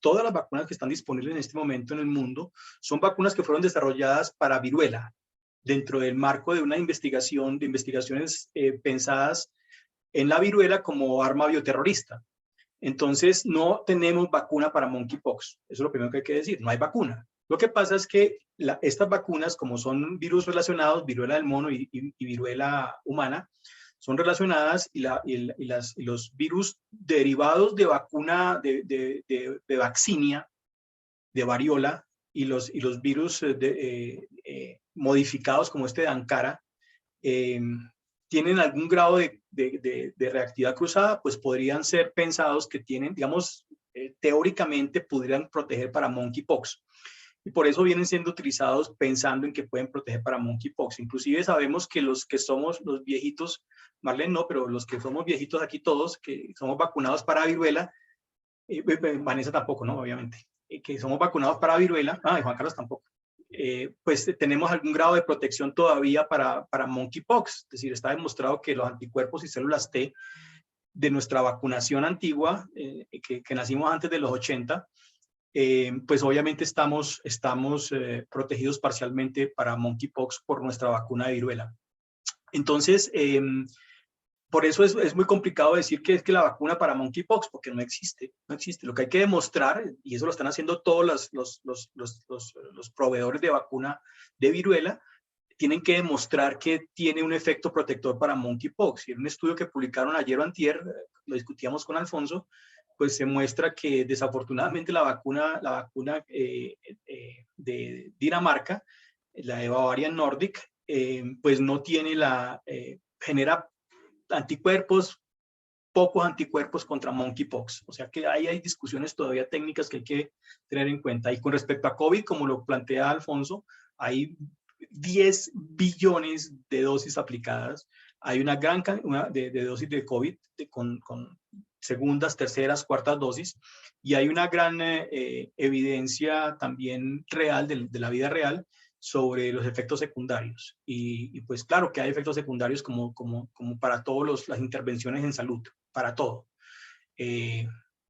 que están disponibles en este momento en el mundo son vacunas que fueron desarrolladas para viruela dentro del marco de una investigación, de investigaciones pensadas en la viruela como arma bioterrorista. Entonces, no tenemos vacuna para monkeypox. Eso es lo primero que hay que decir. No hay vacuna. Lo que pasa es que estas vacunas, como son virus relacionados, viruela del mono y viruela humana, son relacionadas y los virus derivados de vacuna de vaccinia, de variola, y los virus modificados como este de Ankara, tienen algún grado de reactividad cruzada, pues podrían ser pensados que tienen, digamos, teóricamente podrían proteger para monkeypox. Y por eso vienen siendo utilizados pensando en que pueden proteger para monkeypox. Inclusive sabemos que los que somos los viejitos, Marlene no, pero los que somos viejitos aquí todos, que somos vacunados para viruela, Vanessa tampoco, ¿no? Obviamente. Que somos vacunados para viruela, y Juan Carlos tampoco. Pues tenemos algún grado de protección todavía para monkeypox. Es decir, está demostrado que los anticuerpos y células T de nuestra vacunación antigua, que nacimos antes de los 80, pues obviamente estamos protegidos parcialmente para monkeypox por nuestra vacuna de viruela. Entonces, por eso es muy complicado decir que es que la vacuna para monkeypox, porque no existe. Lo que hay que demostrar, y eso lo están haciendo todos los proveedores de vacuna de viruela, tienen que demostrar que tiene un efecto protector para monkeypox. Y en un estudio que publicaron ayer o antier, lo discutíamos con Alfonso, pues se muestra que desafortunadamente la vacuna de Dinamarca, la de Bavarian Nordic, pues no tiene genera anticuerpos, pocos anticuerpos contra monkeypox. O sea que ahí hay discusiones todavía técnicas que hay que tener en cuenta. Y con respecto a COVID, como lo plantea Alfonso, hay 10 billones de dosis aplicadas. Hay una gran cantidad de dosis de COVID con segundas, terceras, cuartas dosis. Y hay una gran evidencia también real de la vida real sobre los efectos secundarios. Y pues claro que hay efectos secundarios como para todas las intervenciones en salud, para todo.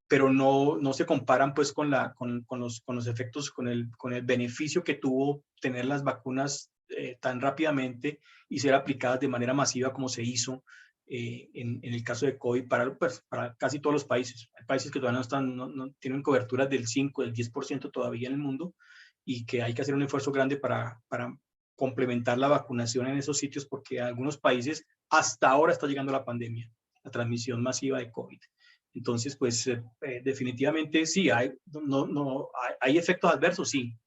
Pero no se comparan pues con los efectos, con el beneficio que tuvo tener las vacunas tan rápidamente y ser aplicadas de manera masiva como se hizo en el caso de COVID para casi todos los países. Hay países que todavía no tienen coberturas del 5, del 10% todavía en el mundo, y que hay que hacer un esfuerzo grande para complementar la vacunación en esos sitios, porque en algunos países hasta ahora está llegando la pandemia, la transmisión masiva de COVID. Entonces, pues definitivamente sí, hay efectos adversos, sí,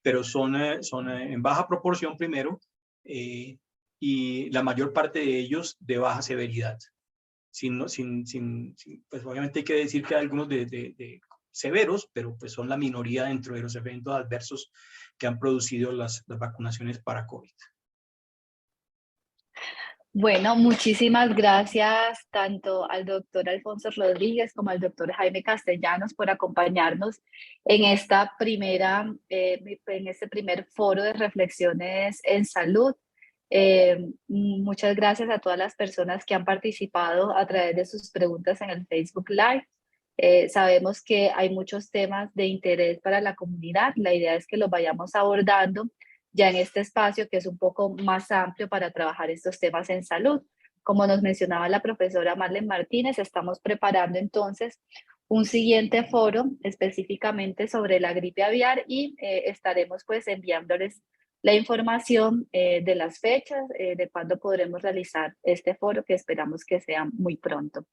pero son en baja proporción primero, y la mayor parte de ellos de baja severidad. Pues obviamente hay que decir que hay algunos de severos, pero pues son la minoría dentro de los eventos adversos que han producido las vacunaciones para COVID. Bueno, muchísimas gracias tanto al doctor Alfonso Rodríguez como al doctor Jaime Castellanos por acompañarnos en en este primer foro de reflexiones en salud. Muchas gracias a todas las personas que han participado a través de sus preguntas en el Facebook Live. Sabemos que hay muchos temas de interés para la comunidad. La idea es que los vayamos abordando ya en este espacio que es un poco más amplio para trabajar estos temas en salud. Como nos mencionaba la profesora Marlene Martínez, estamos preparando entonces un siguiente foro específicamente sobre la gripe aviar y estaremos pues enviándoles la información de las fechas, de cuándo podremos realizar este foro, que esperamos que sea muy pronto.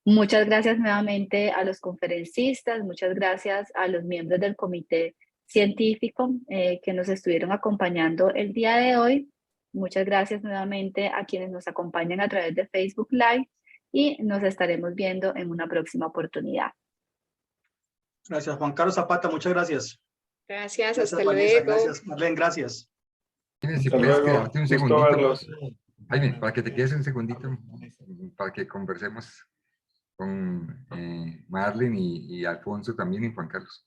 Muchas gracias nuevamente a los conferencistas, muchas gracias a los miembros del comité científico que nos estuvieron acompañando el día de hoy. Muchas gracias nuevamente a quienes nos acompañan a través de Facebook Live y nos estaremos viendo en una próxima oportunidad. Gracias, Juan Carlos Zapata, muchas gracias. Gracias, hasta Vanessa, luego. gracias, Marlene, gracias. Jaime, si Hasta puedes luego. quedarte un Gusto segundito. verlos. Jaime, para que te quedes un segundito, para que conversemos con Marlene y Alfonso también y Juan Carlos.